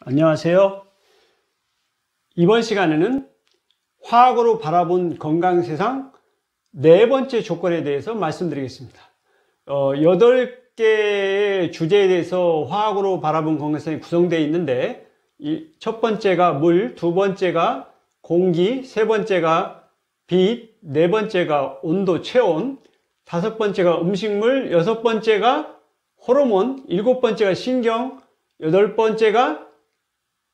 안녕하세요. 이번 시간에는 화학으로 바라본 건강 세상 네 번째 조건에 대해서 말씀드리겠습니다. 8개의 주제에 대해서 화학으로 바라본 건강 세상이 구성되어 있는데, 첫 번째가 물, 두 번째가 공기, 세 번째가 빛, 네 번째가 온도, 체온, 다섯 번째가 음식물, 여섯 번째가 호르몬, 일곱 번째가 신경, 여덟 번째가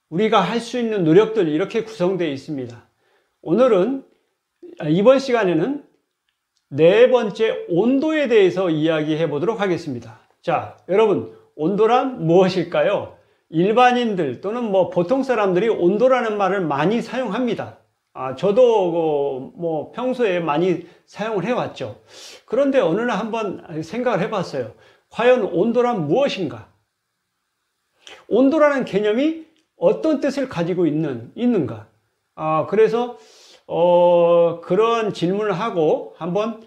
우리가 할 수 있는 노력들, 이렇게 구성되어 있습니다. 이번 시간에는 네 번째 온도에 대해서 이야기해 보도록 하겠습니다. 자, 여러분, 온도란 무엇일까요? 일반인들 또는 보통 사람들이 온도라는 말을 많이 사용합니다. 저도 평소에 많이 사용을 해왔죠. 그런데 어느 날 한번 생각을 해봤어요. 과연 온도란 무엇인가? 온도라는 개념이 어떤 뜻을 가지고 있는가? 그래서 그런 질문을 하고 한번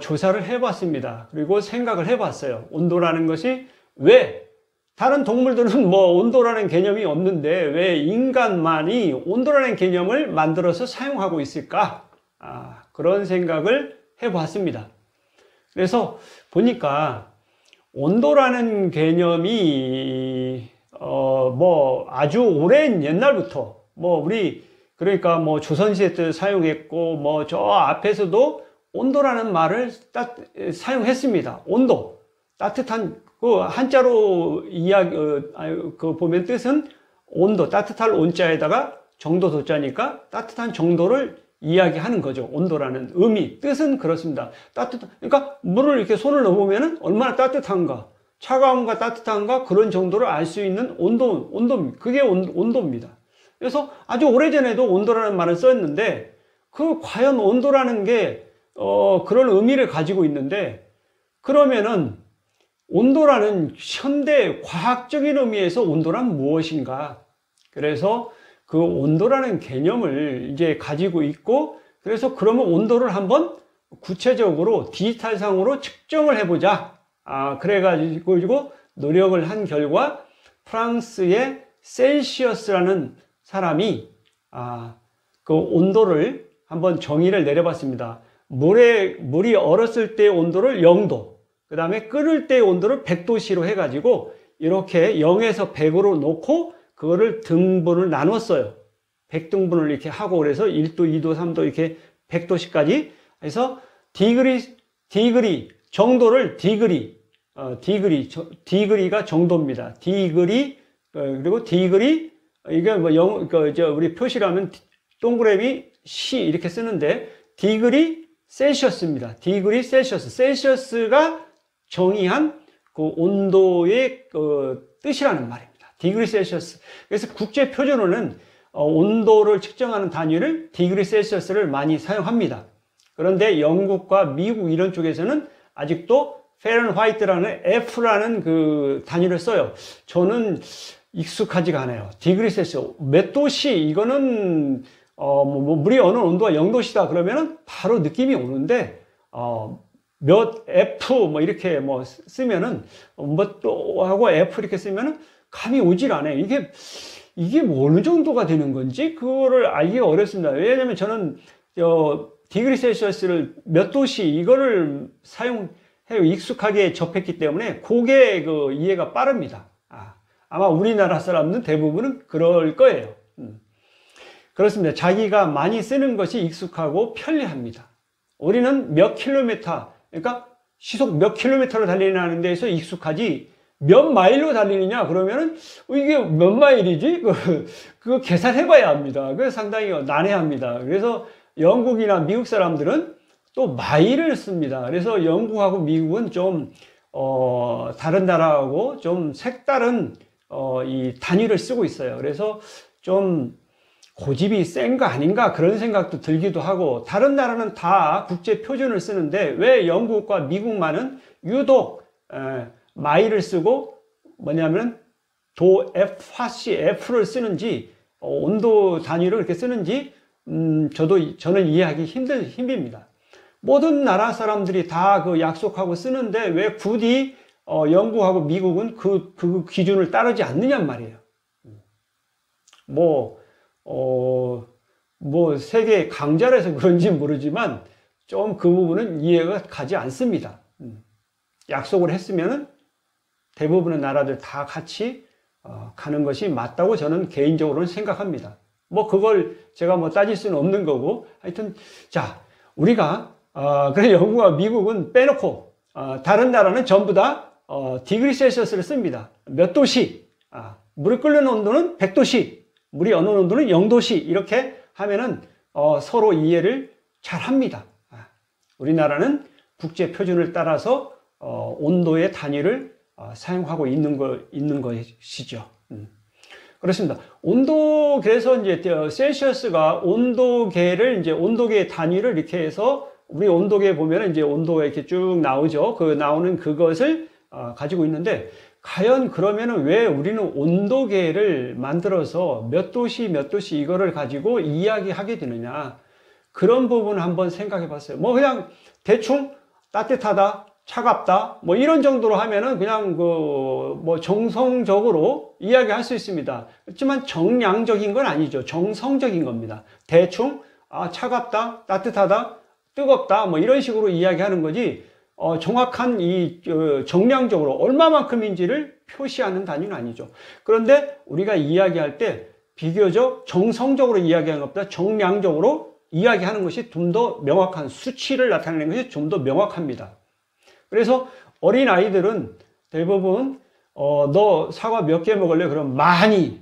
조사를 해봤습니다. 그리고 생각을 해봤어요. 온도라는 것이 왜 다른 동물들은 온도라는 개념이 없는데 왜 인간만이 온도라는 개념을 만들어서 사용하고 있을까? 그런 생각을 해봤습니다. 그래서 보니까 온도라는 개념이 아주 오랜 옛날부터 그러니까 조선시대 때 사용했고 저 앞에서도 온도라는 말을 사용했습니다. 온도, 따뜻한, 한자로 보면 뜻은 온도, 따뜻할 온자에다가 정도 도자니까 따뜻한 정도를 이야기하는 거죠. 온도라는 의미, 뜻은 그렇습니다. 그러니까 물을 이렇게 손을 넣으면 얼마나 따뜻한가, 차가운가 따뜻한가, 그런 정도를 알 수 있는 그게 온도입니다. 그래서 아주 오래전에도 온도라는 말을 썼는데, 과연 온도라는 게, 그런 의미를 가지고 있는데, 그러면은, 온도라는 현대 과학적인 의미에서 온도란 무엇인가? 그래서 그 온도라는 개념을 이제 가지고 있고, 그래서 그러면 온도를 한번 구체적으로 디지털상으로 측정을 해보자. 그래가지고 노력을 한 결과 프랑스의 셀시어스라는 사람이 그 온도를 한번 정의를 내려봤습니다. 물이 얼었을 때의 온도를 0도, 그 다음에 끓을 때의 온도를 100도씨로 해가지고 이렇게 0에서 100으로 놓고 그거를 등분을 나눴어요. 100등분을 이렇게 하고, 그래서 1도, 2도, 3도 이렇게 100도씨까지 해서 정도를 디그리가 정도입니다. 그리고 디그리, 이게 우리 표시라면 동그라미 C 이렇게 쓰는데, 디그리 셀시어스입니다. 디그리 셀시어스. 셀시어스가 정의한 그 온도의 뜻이라는 말입니다. 디그리 셀시어스. 그래서 국제 표준어는 온도를 측정하는 단위를 디그리 셀시어스를 많이 사용합니다. 그런데 영국과 미국 이런 쪽에서는 아직도 페른화이트라는 F라는 그 단위를 써요. 저는 익숙하지가 않아요. 디그리 셀시어스 몇 도씨, 이거는 물이 어느 온도가 0도씨다 그러면은 바로 느낌이 오는데, 몇 F 이렇게 쓰면은 또 하고 F 이렇게 쓰면은 감이 오질 않아요. 이게 어느 정도가 되는 건지 그거를 알기가 어렵습니다. 왜냐면 저는 디그리 셀시어스를 몇 도씨 이거를 익숙하게 접했기 때문에 그게 이해가 빠릅니다. 아마 우리나라 사람들은 대부분은 그럴 거예요. 그렇습니다. 자기가 많이 쓰는 것이 익숙하고 편리합니다. 우리는 몇 킬로미터, 그러니까 시속 몇 킬로미터로 달리는 데에서 익숙하지, 몇 마일로 달리느냐 그러면은 이게 몇 마일이지? 그거 계산해봐야 합니다. 그래서 상당히 난해합니다. 그래서 영국이나 미국 사람들은 또 마일을 씁니다. 그래서 영국하고 미국은 좀 다른 나라하고 좀 색다른 이 단위를 쓰고 있어요. 그래서 좀 고집이 센 거 아닌가 그런 생각도 들기도 하고, 다른 나라는 다 국제 표준을 쓰는데 왜 영국과 미국만은 유독 마일을 쓰고 F를 쓰는지, 온도 단위를 이렇게 쓰는지 저는 이해하기 힘듭니다. 모든 나라 사람들이 다 약속하고 쓰는데 왜 굳이 영국하고 미국은 그 기준을 따르지 않느냐 말이에요. 뭐 세계 강자라서 그런지 모르지만 좀 그 부분은 이해가 가지 않습니다. 약속을 했으면은 대부분의 나라들 다 같이 가는 것이 맞다고 저는 개인적으로는 생각합니다. 뭐 그걸 제가 뭐 따질 수는 없는 거고, 하여튼 자, 우리가 그래 영국과 미국은 빼놓고 다른 나라는 전부 다 디그리 셀시어스를 씁니다. 몇 도씨, 물이 끓는 온도는 100도씨, 물이 어느 온도는 0도씨 이렇게 하면은 서로 이해를 잘 합니다. 우리나라는 국제 표준을 따라서 온도의 단위를 사용하고 있는 것이죠. 그렇습니다. 온도, 그래서 이제 셀시어스가 온도계를 이제 온도계 단위를 이렇게 해서 우리 온도계 보면은 이제 온도가 이렇게 쭉 나오죠. 그 나오는 그것을 가지고 있는데, 과연 그러면은 왜 우리는 온도계를 만들어서 몇 도씨 몇 도씨 이거를 가지고 이야기하게 되느냐. 그런 부분 한번 생각해 봤어요. 뭐 그냥 대충 따뜻하다, 차갑다, 뭐 이런 정도로 하면은 그냥 뭐 정성적으로 이야기할 수 있습니다. 그렇지만 정량적인 건 아니죠. 정성적인 겁니다. 대충 차갑다, 따뜻하다, 뜨겁다, 뭐 이런 식으로 이야기하는 거지. 정확한 정량적으로 얼마만큼인지를 표시하는 단위는 아니죠. 그런데 우리가 이야기할 때 비교적 정성적으로 이야기하는 것보다 정량적으로 이야기하는 것이 좀 더 명확한, 수치를 나타내는 것이 좀 더 명확합니다. 그래서 어린 아이들은 대부분 너 사과 몇 개 먹을래? 그럼 많이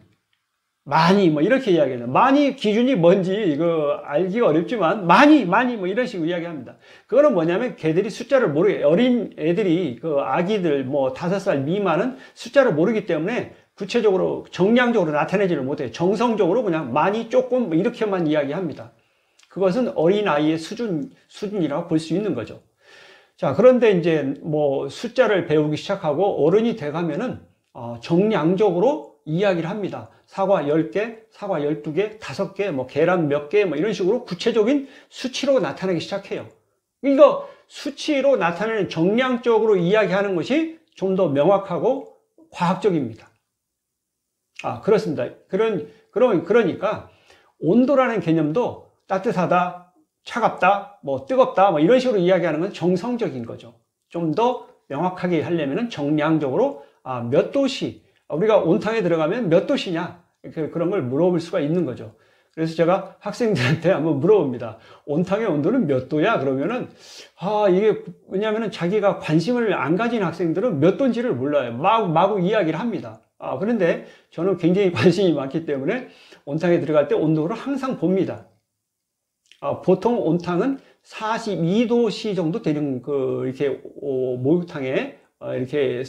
뭐 이렇게 이야기해요. 많이 기준이 뭔지 이거 알기가 어렵지만 많이 뭐 이런 식으로 이야기합니다. 그거는 뭐냐면 걔들이 숫자를 모르게, 어린 애들이 그 아기들 뭐 5살 미만은 숫자를 모르기 때문에 구체적으로 정량적으로 나타내지를 못해요. 정성적으로 그냥 많이 조금 뭐 이렇게만 이야기합니다. 그것은 어린아이의 수준이라고 볼 수 있는 거죠. 자, 그런데 이제 뭐 숫자를 배우기 시작하고 어른이 돼가면은 정량적으로 이야기를 합니다. 사과 10개, 사과 12개, 5개, 뭐 계란 몇 개, 뭐 이런 식으로 구체적인 수치로 나타나기 시작해요. 이거 수치로 나타내는 정량적으로 이야기하는 것이 좀 더 명확하고 과학적입니다. 그렇습니다. 그러니까 온도라는 개념도 따뜻하다, 차갑다, 뭐 뜨겁다, 뭐 이런 식으로 이야기하는 건 정성적인 거죠. 좀 더 명확하게 하려면 정량적으로 몇 도씨, 우리가 온탕에 들어가면 몇 도씨냐, 그런 걸 물어볼 수가 있는 거죠. 그래서 제가 학생들한테 한번 물어봅니다. 온탕의 온도는 몇 도야? 그러면은 이게 왜냐면은 자기가 관심을 안 가진 학생들은 몇 도인지를 몰라요. 마구 이야기를 합니다. 그런데 저는 굉장히 관심이 많기 때문에 온탕에 들어갈 때 온도를 항상 봅니다. 보통 온탕은 42도씨 정도 되는 이렇게 목욕탕에 이렇게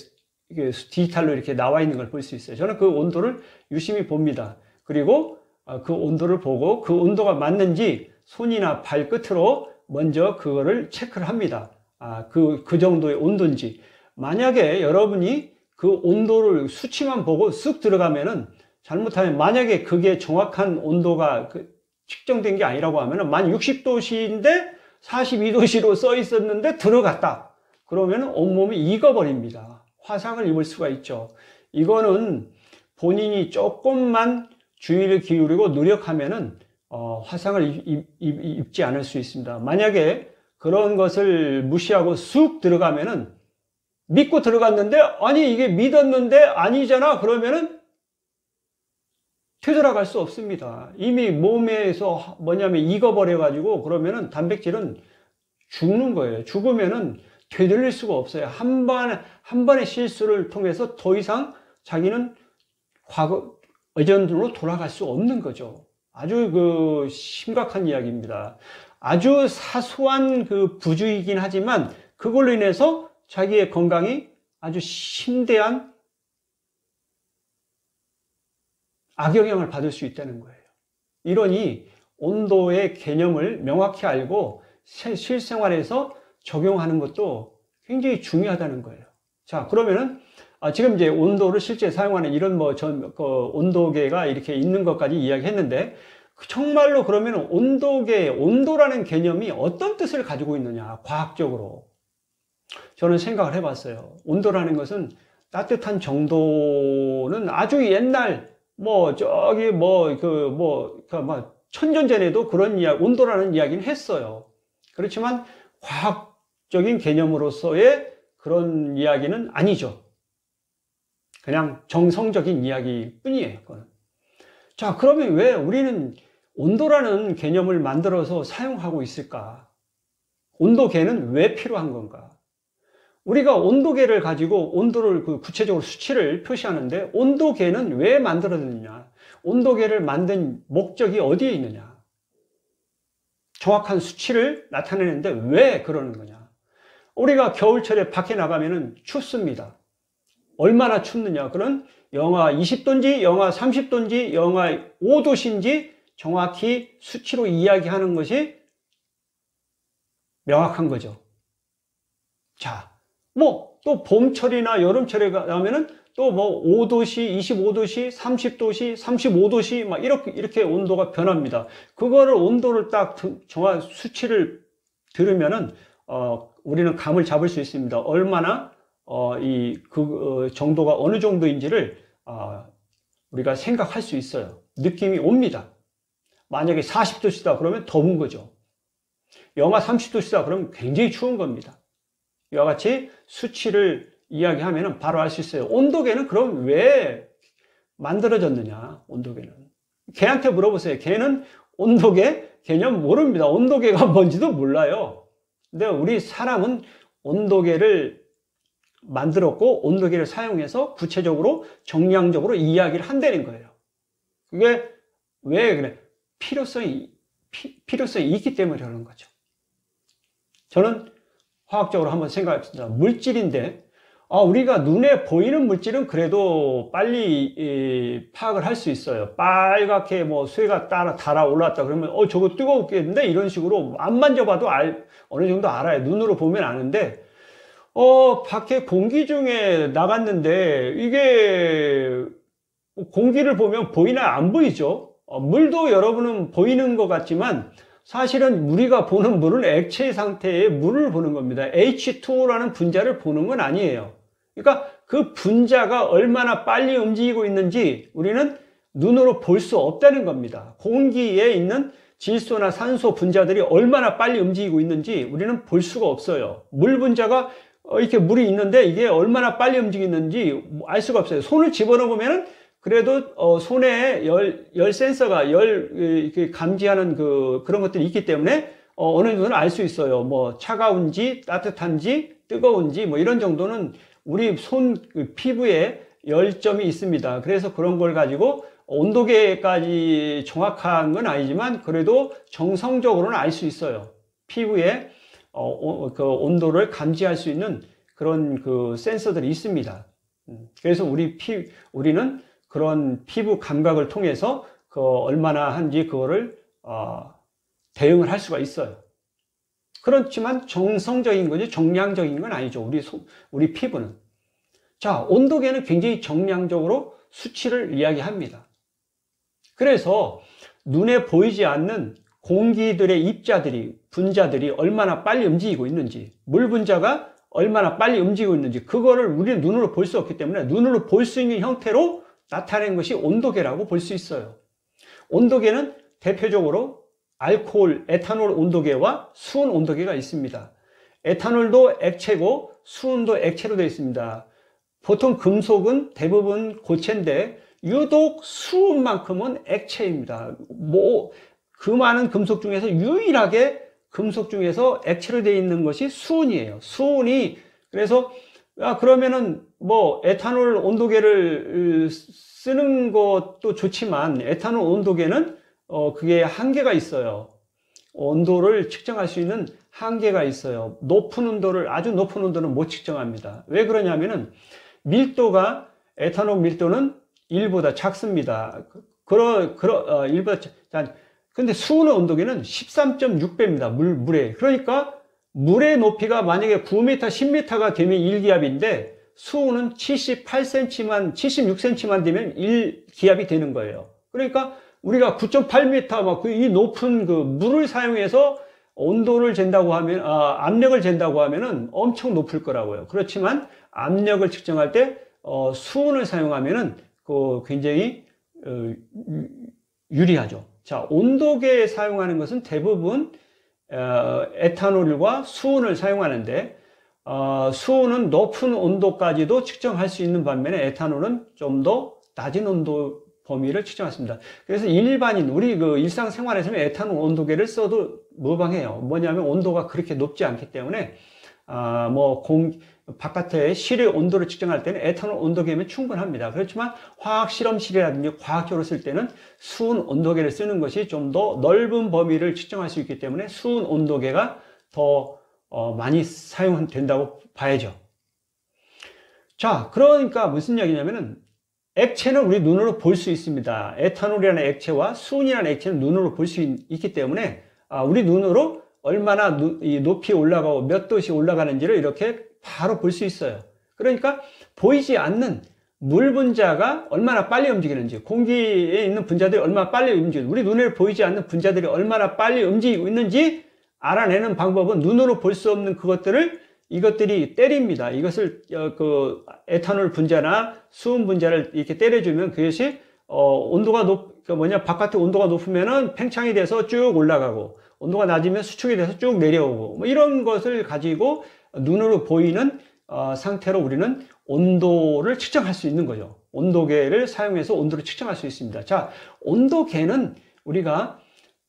디지털로 이렇게 나와 있는 걸 볼 수 있어요. 저는 그 온도를 유심히 봅니다. 그리고 그 온도를 보고 그 온도가 맞는지 손이나 발끝으로 먼저 그거를 체크를 합니다. 그 정도의 온도인지. 만약에 여러분이 그 온도를 수치만 보고 쑥 들어가면은 잘못하면 만약에 그게 정확한 온도가 측정된 게 아니라고 하면은 만 60도씨인데 42도씨로 써 있었는데 들어갔다. 그러면 온몸이 익어버립니다. 화상을 입을 수가 있죠. 이거는 본인이 조금만 주의를 기울이고 노력하면은 화상을 입지 않을 수 있습니다. 만약에 그런 것을 무시하고 쑥 들어가면은 믿고 들어갔는데 아니 이게 믿었는데 아니잖아 그러면은 되돌아갈 수 없습니다. 이미 몸에서 뭐냐면 익어버려 가지고 그러면은 단백질은 죽는 거예요. 죽으면은 되돌릴 수가 없어요. 한 번의 실수를 통해서 더 이상 자기는 예전으로 돌아갈 수 없는 거죠. 아주 심각한 이야기입니다. 아주 사소한 부주의이긴 하지만 그걸로 인해서 자기의 건강이 아주 심대한 악영향을 받을 수 있다는 거예요. 이러니 온도의 개념을 명확히 알고 실생활에서 적용하는 것도 굉장히 중요하다는 거예요. 자, 그러면은 지금 이제 온도를 실제 사용하는 이런 온도계가 이렇게 있는 것까지 이야기했는데 정말로 그러면 온도라는 개념이 어떤 뜻을 가지고 있느냐, 과학적으로. 저는 생각을 해봤어요. 온도라는 것은 따뜻한 정도는 아주 옛날 뭐 저기 천년전에도 그런 이야기, 온도라는 이야기는 했어요. 그렇지만 과학적인 개념으로서의 그런 이야기는 아니죠. 그냥 정성적인 이야기뿐이에요. 그건. 자, 그러면 왜 우리는 온도라는 개념을 만들어서 사용하고 있을까? 온도계는 왜 필요한 건가? 우리가 온도계를 가지고 온도를 구체적으로 수치를 표시하는데 온도계는 왜 만들어졌느냐? 온도계를 만든 목적이 어디에 있느냐? 정확한 수치를 나타내는데 왜 그러는 거냐? 우리가 겨울철에 밖에 나가면은 춥습니다. 얼마나 춥느냐? 그런 영하 20도인지 영하 30도인지 영하 5도인지 정확히 수치로 이야기하는 것이 명확한 거죠. 자, 뭐 또 봄철이나 여름철에 가면은 또 뭐 5도씨, 25도씨, 30도씨, 35도씨 막 이렇게 온도가 변합니다. 그거를 온도를 딱 정확 수치를 들으면은 우리는 감을 잡을 수 있습니다. 얼마나 정도가 어느 정도인지를 우리가 생각할 수 있어요. 느낌이 옵니다. 만약에 40도씨다 그러면 더운 거죠. 영하 30도씨다 그러면 굉장히 추운 겁니다. 이와 같이 수치를 이야기하면 바로 알 수 있어요. 온도계는 그럼 왜 만들어졌느냐? 온도계는. 걔한테 물어보세요. 걔는 온도계 개념 모릅니다. 온도계가 뭔지도 몰라요. 근데 우리 사람은 온도계를 만들었고 온도계를 사용해서 구체적으로 정량적으로 이야기를 한다는 거예요. 그게 왜 그래? 필요성이 있기 때문에 그러는 거죠. 저는 화학적으로 한번 생각해봅시다. 물질인데 우리가 눈에 보이는 물질은 그래도 빨리 파악을 할 수 있어요. 빨갛게 뭐 쇠가 달아 올랐다 그러면 저거 뜨거웠겠는데 이런 식으로 안 만져봐도 어느 정도 알아요. 눈으로 보면 아는데 밖에 공기 중에 나갔는데 이게 공기를 보면 보이나 안 보이죠? 물도 여러분은 보이는 것 같지만 사실은 우리가 보는 물은 액체 상태의 물을 보는 겁니다. H2O라는 분자를 보는 건 아니에요. 그러니까 그 분자가 얼마나 빨리 움직이고 있는지 우리는 눈으로 볼 수 없다는 겁니다. 공기에 있는 질소나 산소 분자들이 얼마나 빨리 움직이고 있는지 우리는 볼 수가 없어요. 물 분자가 이렇게 물이 있는데 이게 얼마나 빨리 움직이는지 알 수가 없어요. 손을 집어넣으면 그래도 손에 열 센서가 이렇게 감지하는 그런 것들이 있기 때문에 어느 정도는 알 수 있어요. 뭐 차가운지 따뜻한지 뜨거운지 뭐 이런 정도는 우리 피부에 열점이 있습니다. 그래서 그런 걸 가지고 온도계까지 정확한 건 아니지만 그래도 정성적으로는 알 수 있어요. 피부에 그 온도를 감지할 수 있는 그런 그 센서들이 있습니다. 그래서 우리는 그런 피부 감각을 통해서 얼마나 한지 그거를 대응을 할 수가 있어요. 그렇지만 정성적인 거지 정량적인 건 아니죠. 우리 피부는. 자, 온도계는 굉장히 정량적으로 수치를 이야기합니다. 그래서 눈에 보이지 않는 공기들의 입자들이, 분자들이 얼마나 빨리 움직이고 있는지, 물 분자가 얼마나 빨리 움직이고 있는지 그거를 우리는 눈으로 볼 수 없기 때문에 눈으로 볼 수 있는 형태로 나타낸 것이 온도계라고 볼 수 있어요. 온도계는 대표적으로 알코올, 에탄올 온도계와 수은 온도계가 있습니다. 에탄올도 액체고 수은도 액체로 되어 있습니다. 보통 금속은 대부분 고체인데 유독 수은만큼은 액체입니다. 그 많은 금속 중에서 유일하게 금속 중에서 액체로 되어 있는 것이 수은이에요. 수은이 그래서 그러면은 뭐 에탄올 온도계를 쓰는 것도 좋지만 에탄올 온도계는 그게 한계가 있어요. 온도를 측정할 수 있는 한계가 있어요. 아주 높은 온도는 못 측정합니다. 왜 그러냐면은 에탄올 밀도는 1보다 작습니다. 근데 수은의 온도계는 13.6배입니다. 물에. 그러니까 물의 높이가 만약에 9m, 10m가 되면 1기압인데 수은은 76cm만 되면 1기압이 되는 거예요. 그러니까 우리가 9.8m 이 높은 그 물을 사용해서 온도를 잰다고 하면 압력을 잰다고 하면은 엄청 높을 거라고요. 그렇지만 압력을 측정할 때 수은을 사용하면은 굉장히 유리하죠. 자, 온도계에 사용하는 것은 대부분 에탄올과 수은을 사용하는데 수은은 높은 온도까지도 측정할 수 있는 반면에 에탄올은 좀 더 낮은 온도 범위를 측정했습니다. 그래서 일반인 우리 그 일상생활에서는 에탄올 온도계를 써도 무방해요. 뭐냐면 온도가 그렇게 높지 않기 때문에 바깥의 실의 온도를 측정할 때는 에탄올 온도계면 충분합니다. 그렇지만 화학 실험실이라든지 과학적으로 쓸 때는 수은 온도계를 쓰는 것이 좀 더 넓은 범위를 측정할 수 있기 때문에 수은 온도계가 더 많이 사용된다고 봐야죠. 자, 그러니까 무슨 얘기냐면은 액체는 우리 눈으로 볼 수 있습니다. 에탄올이라는 액체와 수은이라는 액체는 눈으로 볼 수 있기 때문에 우리 눈으로 얼마나 높이 올라가고 몇 도씩 올라가는지를 이렇게 바로 볼 수 있어요. 그러니까 보이지 않는 물 분자가 얼마나 빨리 움직이는지, 공기에 있는 분자들이 얼마나 빨리 움직이는지, 우리 눈에 보이지 않는 분자들이 얼마나 빨리 움직이고 있는지 알아내는 방법은 눈으로 볼 수 없는 이것들이 때립니다. 이것을 그 에탄올 분자나 수은 분자를 이렇게 때려주면 그것이 온도가 바깥의 온도가 높으면은 팽창이 돼서 쭉 올라가고 온도가 낮으면 수축이 돼서 쭉 내려오고 뭐 이런 것을 가지고 눈으로 보이는 상태로 우리는 온도를 측정할 수 있는 거죠. 온도계를 사용해서 온도를 측정할 수 있습니다. 자, 온도계는 우리가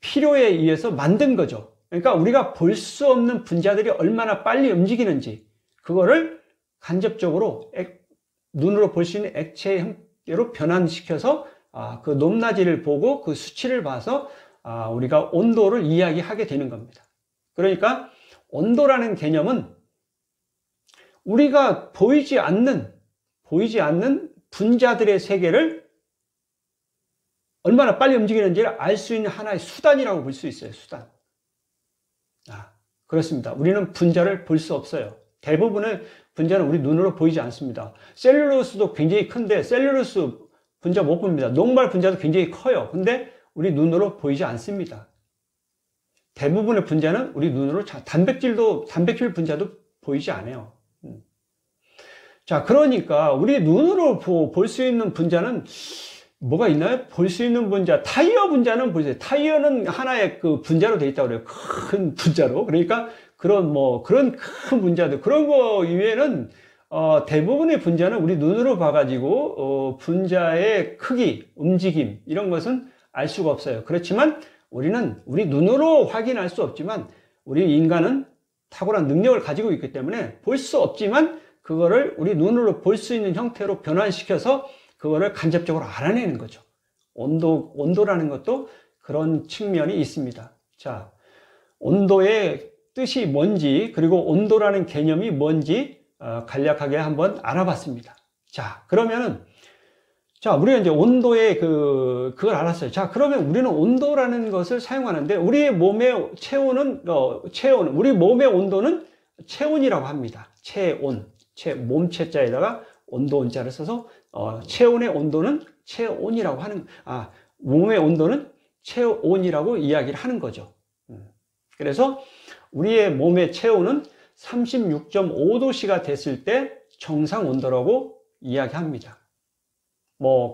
필요에 의해서 만든 거죠. 그러니까 우리가 볼 수 없는 분자들이 얼마나 빨리 움직이는지 그거를 간접적으로 눈으로 볼 수 있는 액체 형태로 변환시켜서 그 높낮이를 보고 그 수치를 봐서 우리가 온도를 이야기하게 되는 겁니다. 그러니까 온도라는 개념은 우리가 보이지 않는 분자들의 세계를 얼마나 빨리 움직이는지를 알 수 있는 하나의 수단이라고 볼 수 있어요. 수단. 그렇습니다. 우리는 분자를 볼 수 없어요. 대부분의 분자는 우리 눈으로 보이지 않습니다. 셀룰로스도 굉장히 큰데 셀룰로스 분자 못 봅니다. 녹말 분자도 굉장히 커요. 근데 우리 눈으로 보이지 않습니다. 대부분의 분자는 우리 눈으로 단백질 분자도 보이지 않아요. 자, 그러니까 우리 눈으로 볼 수 있는 분자는 뭐가 있나요? 볼 수 있는 분자, 타이어 분자는 보세요. 타이어는 하나의 그 분자로 되어 있다고 그래요. 큰 분자로. 그러니까 그런 큰 분자들, 그런 거 이외에는 대부분의 분자는 우리 눈으로 봐가지고 분자의 크기, 움직임 이런 것은 알 수가 없어요. 그렇지만 우리는 우리 눈으로 확인할 수 없지만 우리 인간은 탁월한 능력을 가지고 있기 때문에 볼 수 없지만 그거를 우리 눈으로 볼 수 있는 형태로 변환시켜서 그거를 간접적으로 알아내는 거죠. 온도라는 것도 그런 측면이 있습니다. 자, 온도의 뜻이 뭔지, 그리고 온도라는 개념이 뭔지 간략하게 한번 알아봤습니다. 자, 그러면은, 우리가 이제 온도의 그걸 알았어요. 자, 그러면 우리는 온도라는 것을 사용하는데, 우리의 몸의 우리 몸의 온도는 체온이라고 합니다. 체온. 몸체자에다가 온도 온자를 써서 체온의 온도는 체온이라고 몸의 온도는 체온이라고 이야기를 하는 거죠. 그래서 우리의 몸의 체온은 36.5도씨가 됐을 때 정상 온도라고 이야기합니다.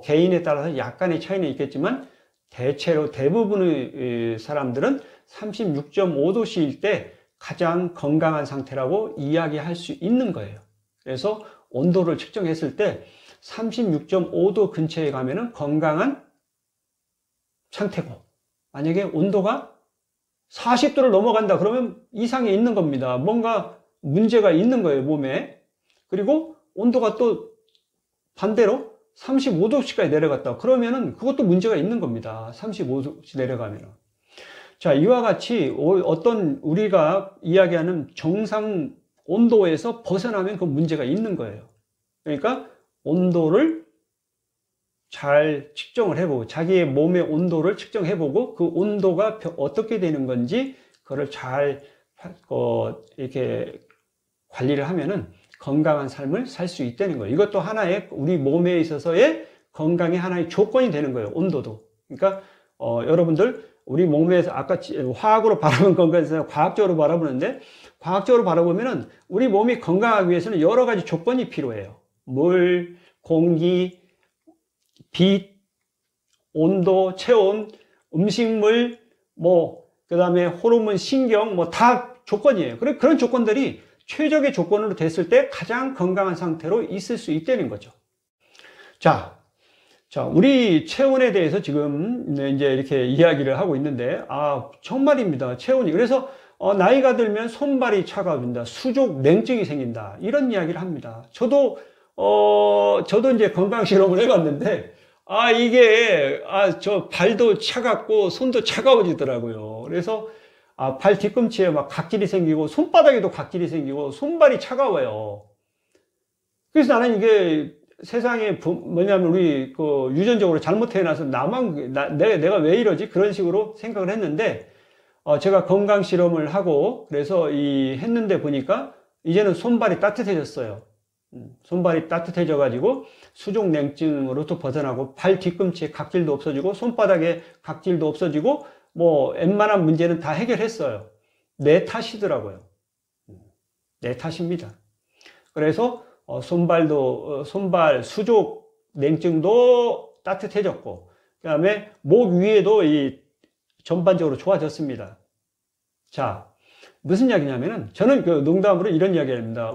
개인에 따라서 약간의 차이는 있겠지만 대체로 대부분의 사람들은 36.5도씨일 때 가장 건강한 상태라고 이야기할 수 있는 거예요. 그래서 온도를 측정했을 때 36.5도 근처에 가면은 건강한 상태고, 만약에 온도가 40도를 넘어간다 그러면 이상이 있는 겁니다. 뭔가 문제가 있는 거예요, 몸에. 그리고 온도가 또 반대로 35도씨까지 내려갔다 그러면은 그것도 문제가 있는 겁니다. 35도씨 내려가면은. 자, 이와 같이 어떤 우리가 이야기하는 정상 온도에서 벗어나면 그 문제가 있는 거예요. 그러니까 온도를 잘 측정을 해보고 자기의 몸의 온도를 측정해보고 그 온도가 어떻게 되는 건지 그걸 잘 이렇게 관리를 하면은 건강한 삶을 살 수 있다는 거예요. 이것도 하나의 우리 몸에 있어서의 건강의 하나의 조건이 되는 거예요. 온도도. 그러니까 여러분들 우리 몸에서 아까 화학으로 바라본 건강에서 과학적으로 바라보는데, 과학적으로 바라보면은 우리 몸이 건강하기 위해서는 여러 가지 조건이 필요해요. 물, 공기, 빛, 온도, 체온, 음식물, 그 다음에 호르몬, 신경, 다 조건이에요. 그런 조건들이 최적의 조건으로 됐을 때 가장 건강한 상태로 있을 수 있다는 거죠. 자, 우리 체온에 대해서 지금 이제 이렇게 이야기를 하고 있는데, 정말입니다. 체온이. 그래서, 나이가 들면 손발이 차가워진다. 수족 냉증이 생긴다. 이런 이야기를 합니다. 저도 이제 건강 실험을 해봤는데, 저 발도 차갑고 손도 차가워지더라고요. 그래서, 발 뒤꿈치에 막 각질이 생기고, 손바닥에도 각질이 생기고, 손발이 차가워요. 그래서 나는 이게 세상에 뭐냐면 우리 유전적으로 잘못 태어나서 내가 왜 이러지? 그런 식으로 생각을 했는데, 제가 건강 실험을 하고, 그래서 했는데 보니까, 이제는 손발이 따뜻해졌어요. 손발이 따뜻해져가지고, 수족 냉증으로부터 벗어나고, 발 뒤꿈치에 각질도 없어지고, 손바닥에 각질도 없어지고, 웬만한 문제는 다 해결했어요. 내 탓이더라고요. 내 탓입니다. 그래서, 손발 수족 냉증도 따뜻해졌고, 그 다음에 목 위에도 전반적으로 좋아졌습니다. 자, 무슨 이야기냐면은, 저는 농담으로 이런 이야기 합니다.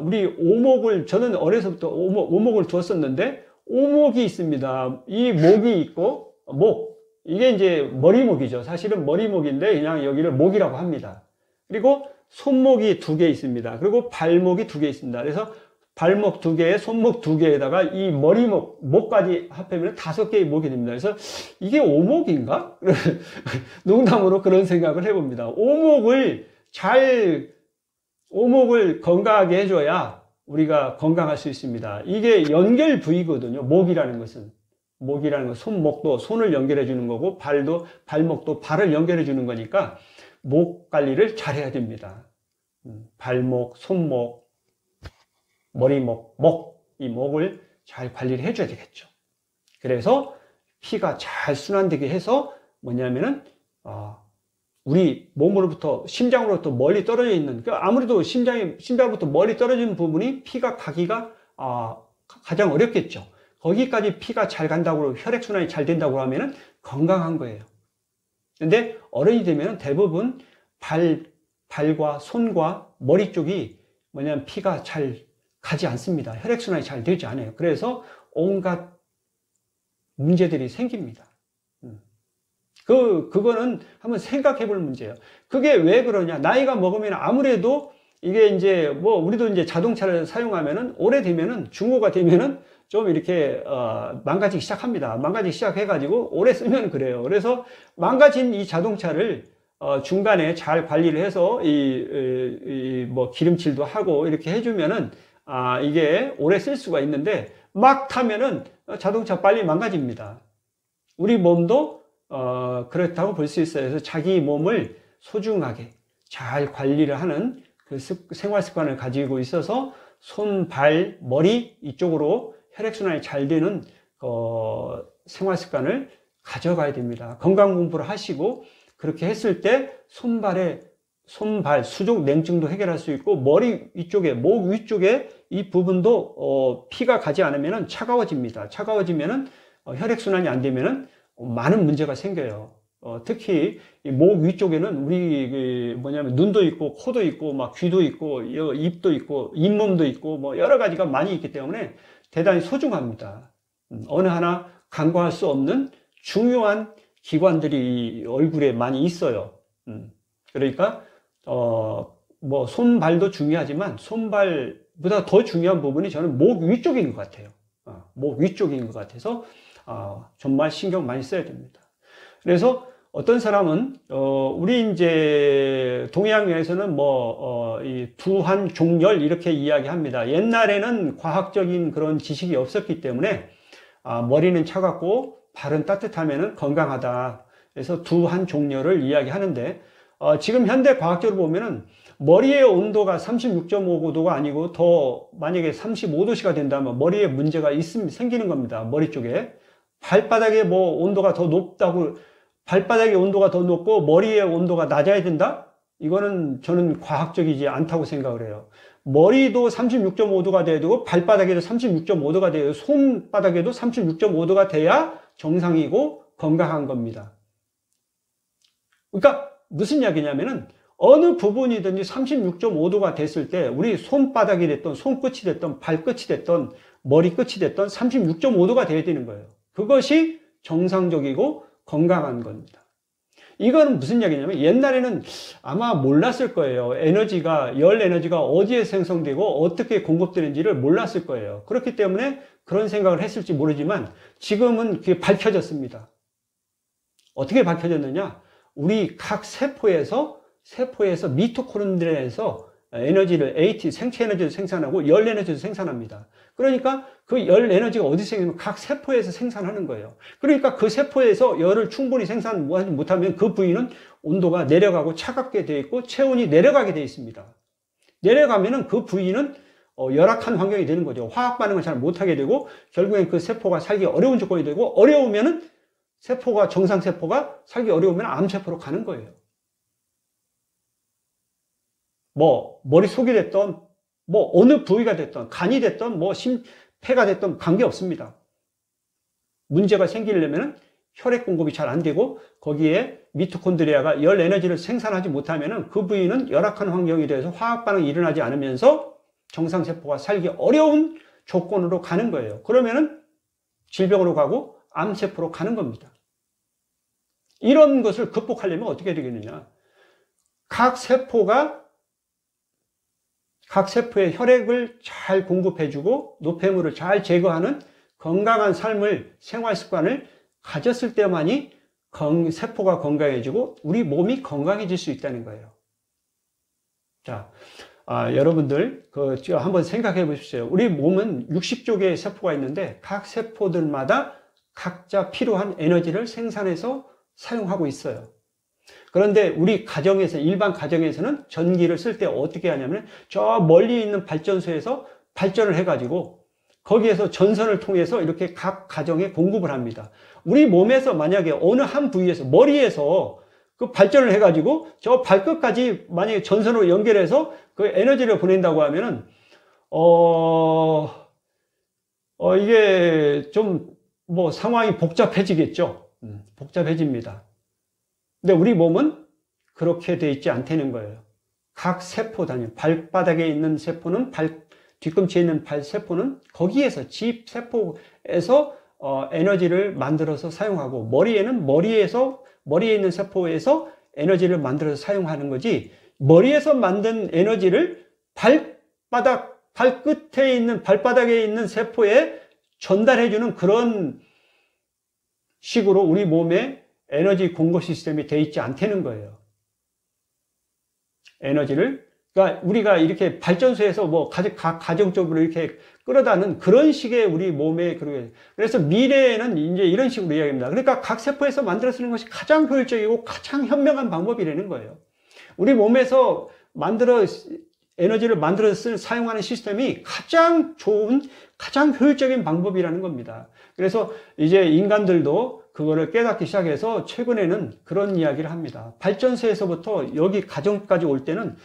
저는 어려서부터 오목을 두었었는데, 오목이 있습니다. 이 목이 있고, 이게 이제 머리목이죠. 사실은 머리목인데, 그냥 여기를 목이라고 합니다. 그리고 손목이 2개 있습니다. 그리고 발목이 2개 있습니다. 그래서 발목 2개에 손목 2개에다가 이 목까지 합하면 5개의 목이 됩니다. 그래서 이게 오목인가? 농담으로 그런 생각을 해봅니다. 오목을 건강하게 해줘야 우리가 건강할 수 있습니다. 이게 연결 부위거든요. 목이라는 것은. 손목도 손을 연결해 주는 거고, 발목도 발을 연결해 주는 거니까, 목 관리를 잘 해야 됩니다. 발목, 손목, 머리목, 이 목을 잘 관리를 해줘야 되겠죠. 그래서 피가 잘 순환되게 해서 뭐냐면은, 우리 몸으로부터, 심장으로부터 멀리 떨어져 있는, 아무래도 심장으로부터 멀리 떨어지는 부분이 피가 가기가, 가장 어렵겠죠. 거기까지 피가 잘 간다고, 혈액순환이 잘 된다고 하면은 건강한 거예요. 근데 어른이 되면 대부분 발과 손과 머리 쪽이 뭐냐면 피가 잘 가지 않습니다. 혈액순환이 잘 되지 않아요. 그래서 온갖 문제들이 생깁니다. 그거는 한번 생각해 볼 문제예요. 그게 왜 그러냐. 나이가 먹으면 아무래도 이게 이제 우리도 이제 자동차를 사용하면은 오래되면은 중고가 되면은 좀 이렇게 망가지기 시작합니다. 망가지기 시작해가지고 오래 쓰면 그래요. 그래서 망가진 이 자동차를 중간에 잘 관리를 해서 기름칠도 하고 이렇게 해주면은 이게 오래 쓸 수가 있는데 막 타면은 자동차 빨리 망가집니다. 우리 몸도 그렇다고 볼 수 있어요. 그래서 자기 몸을 소중하게 잘 관리를 하는 그 생활 습관을 가지고 있어서 손, 발, 머리 이쪽으로 혈액순환이 잘 되는 생활 습관을 가져가야 됩니다. 건강 공부를 하시고 그렇게 했을 때 손발 수족 냉증도 해결할 수 있고 머리 위쪽에 목 위쪽에 이 부분도 피가 가지 않으면 차가워집니다. 차가워지면은 혈액순환이 안 되면은 많은 문제가 생겨요. 특히 목 위쪽에는 우리 눈도 있고 코도 있고 막 귀도 있고 입도 있고 잇몸도 있고 여러 가지가 많이 있기 때문에 대단히 소중합니다. 어느 하나 간과할 수 없는 중요한 기관들이 얼굴에 많이 있어요. 그러니까 손발도 중요하지만 손발보다 더 중요한 부분이 저는 목 위쪽인 것 같아요. 목 위쪽인 것 같아서 정말 신경 많이 써야 됩니다. 그래서 어떤 사람은 우리 이제 동양에서는 이 두한종열 이렇게 이야기합니다. 옛날에는 과학적인 그런 지식이 없었기 때문에 머리는 차갑고 발은 따뜻하면은 건강하다. 그래서 두한종열을 이야기하는데 지금 현대 과학적으로 보면은 머리의 온도가 36.5도가 아니고 더 만약에 35도씨가 된다면 머리에 문제가 생기는 겁니다. 머리 쪽에 발바닥에 온도가 더 높다고 발바닥의 온도가 더 높고 머리의 온도가 낮아야 된다? 이거는 저는 과학적이지 않다고 생각을 해요. 머리도 36.5도가 돼야 되고 발바닥에도 36.5도가 돼요. 손바닥에도 36.5도가 돼야 정상이고 건강한 겁니다. 그러니까 무슨 이야기냐면은 어느 부분이든지 36.5도가 됐을 때 우리 손바닥이 됐던 손끝이 됐던 발끝이 됐던 머리끝이 됐던 36.5도가 돼야 되는 거예요. 그것이 정상적이고 건강한 겁니다. 이거는 무슨 이야기냐면 옛날에는 아마 몰랐을 거예요. 열 에너지가 어디에 생성되고 어떻게 공급되는지를 몰랐을 거예요. 그렇기 때문에 그런 생각을 했을지 모르지만 지금은 그게 밝혀졌습니다. 어떻게 밝혀졌느냐? 우리 각 세포에서 미토콘드리아에서 에너지를 생체 에너지를 생산하고 열 에너지를 생산합니다. 그러니까 그 열 에너지가 어디서 생기냐면 각 세포에서 생산하는 거예요. 그러니까 그 세포에서 열을 충분히 생산 못하면 그 부위는 온도가 내려가고 차갑게 되어 있고 체온이 내려가게 되어 있습니다. 내려가면은 그 부위는 열악한 환경이 되는 거죠. 화학 반응을 잘 못하게 되고 결국엔 그 세포가 살기 어려운 조건이 되고 어려우면은 정상 세포가 살기 어려우면 암세포로 가는 거예요. 머릿속이 됐던, 어느 부위가 됐던, 간이 됐던, 폐가 됐던 관계없습니다. 문제가 생기려면 혈액 공급이 잘 안 되고, 거기에 미토콘드리아가 열 에너지를 생산하지 못하면 그 부위는 열악한 환경이 돼서 화학 반응이 일어나지 않으면서 정상세포가 살기 어려운 조건으로 가는 거예요. 그러면은 질병으로 가고 암세포로 가는 겁니다. 이런 것을 극복하려면 어떻게 되겠느냐. 각 세포에 혈액을 잘 공급해주고 노폐물을 잘 제거하는 건강한 생활 습관을 가졌을 때만이 세포가 건강해지고 우리 몸이 건강해질 수 있다는 거예요. 자, 여러분들 한번 생각해 보십시오. 우리 몸은 60조 개의 세포가 있는데 각 세포들마다 각자 필요한 에너지를 생산해서 사용하고 있어요. 그런데 우리 일반 가정에서는 전기를 쓸 때 어떻게 하냐면 저 멀리 있는 발전소에서 발전을 해가지고 거기에서 전선을 통해서 이렇게 각 가정에 공급을 합니다. 우리 몸에서 만약에 어느 한 부위에서 머리에서 그 발전을 해가지고 저 발끝까지 만약에 전선으로 연결해서 그 에너지를 보낸다고 하면은 이게 좀 상황이 복잡해지겠죠. 복잡해집니다. 근데 우리 몸은 그렇게 돼 있지 않다는 거예요. 각 세포 단위, 발바닥에 있는 세포는 뒤꿈치에 있는 세포는 거기에서 집 세포에서 에너지를 만들어서 사용하고 머리에 있는 세포에서 에너지를 만들어서 사용하는 거지 머리에서 만든 에너지를 발바닥에 있는 세포에 전달해주는 그런 식으로 우리 몸에 에너지 공급 시스템이 되어 있지 않다는 거예요. 그러니까 우리가 이렇게 발전소에서 가정적으로 이렇게 끌어다는 그런 식의 우리 몸에 그래서 미래에는 이제 이런 식으로 이야기합니다. 그러니까 각 세포에서 만들어 쓰는 것이 가장 효율적이고 가장 현명한 방법이라는 거예요. 우리 몸에서 에너지를 만들어서 사용하는 시스템이 가장 좋은, 가장 효율적인 방법이라는 겁니다. 그래서 이제 인간들도 그거를 깨닫기 시작해서 최근에는 그런 이야기를 합니다. 발전소에서부터 여기 가정까지 올 때는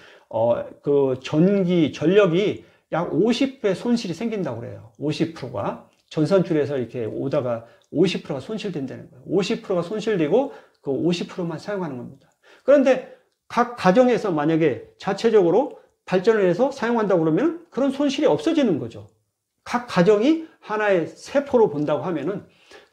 전력이 약 50배 손실이 생긴다고 그래요. 50%가 전선줄에서 이렇게 오다가 50%가 손실된다는 거예요. 50%가 손실되고 그 50%만 사용하는 겁니다. 그런데 각 가정에서 만약에 자체적으로 발전을 해서 사용한다고 그러면 그런 손실이 없어지는 거죠. 각 가정이 하나의 세포로 본다고 하면은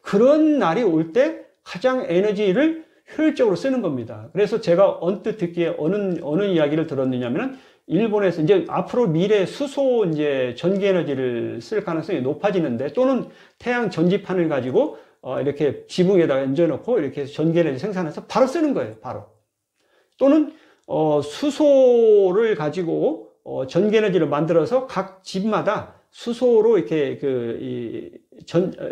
그런 날이 올 때 가장 에너지를 효율적으로 쓰는 겁니다. 그래서 제가 언뜻 듣기에 어느 이야기를 들었느냐면은 일본에서 이제 앞으로 미래 수소 전기 에너지를 쓸 가능성이 높아지는데 또는 태양 전지판을 가지고 이렇게 지붕에다가 얹어놓고 이렇게 전기 에너지 생산해서 바로 쓰는 거예요. 바로. 또는 수소를 가지고 전기 에너지를 만들어서 각 집마다 수소로 이렇게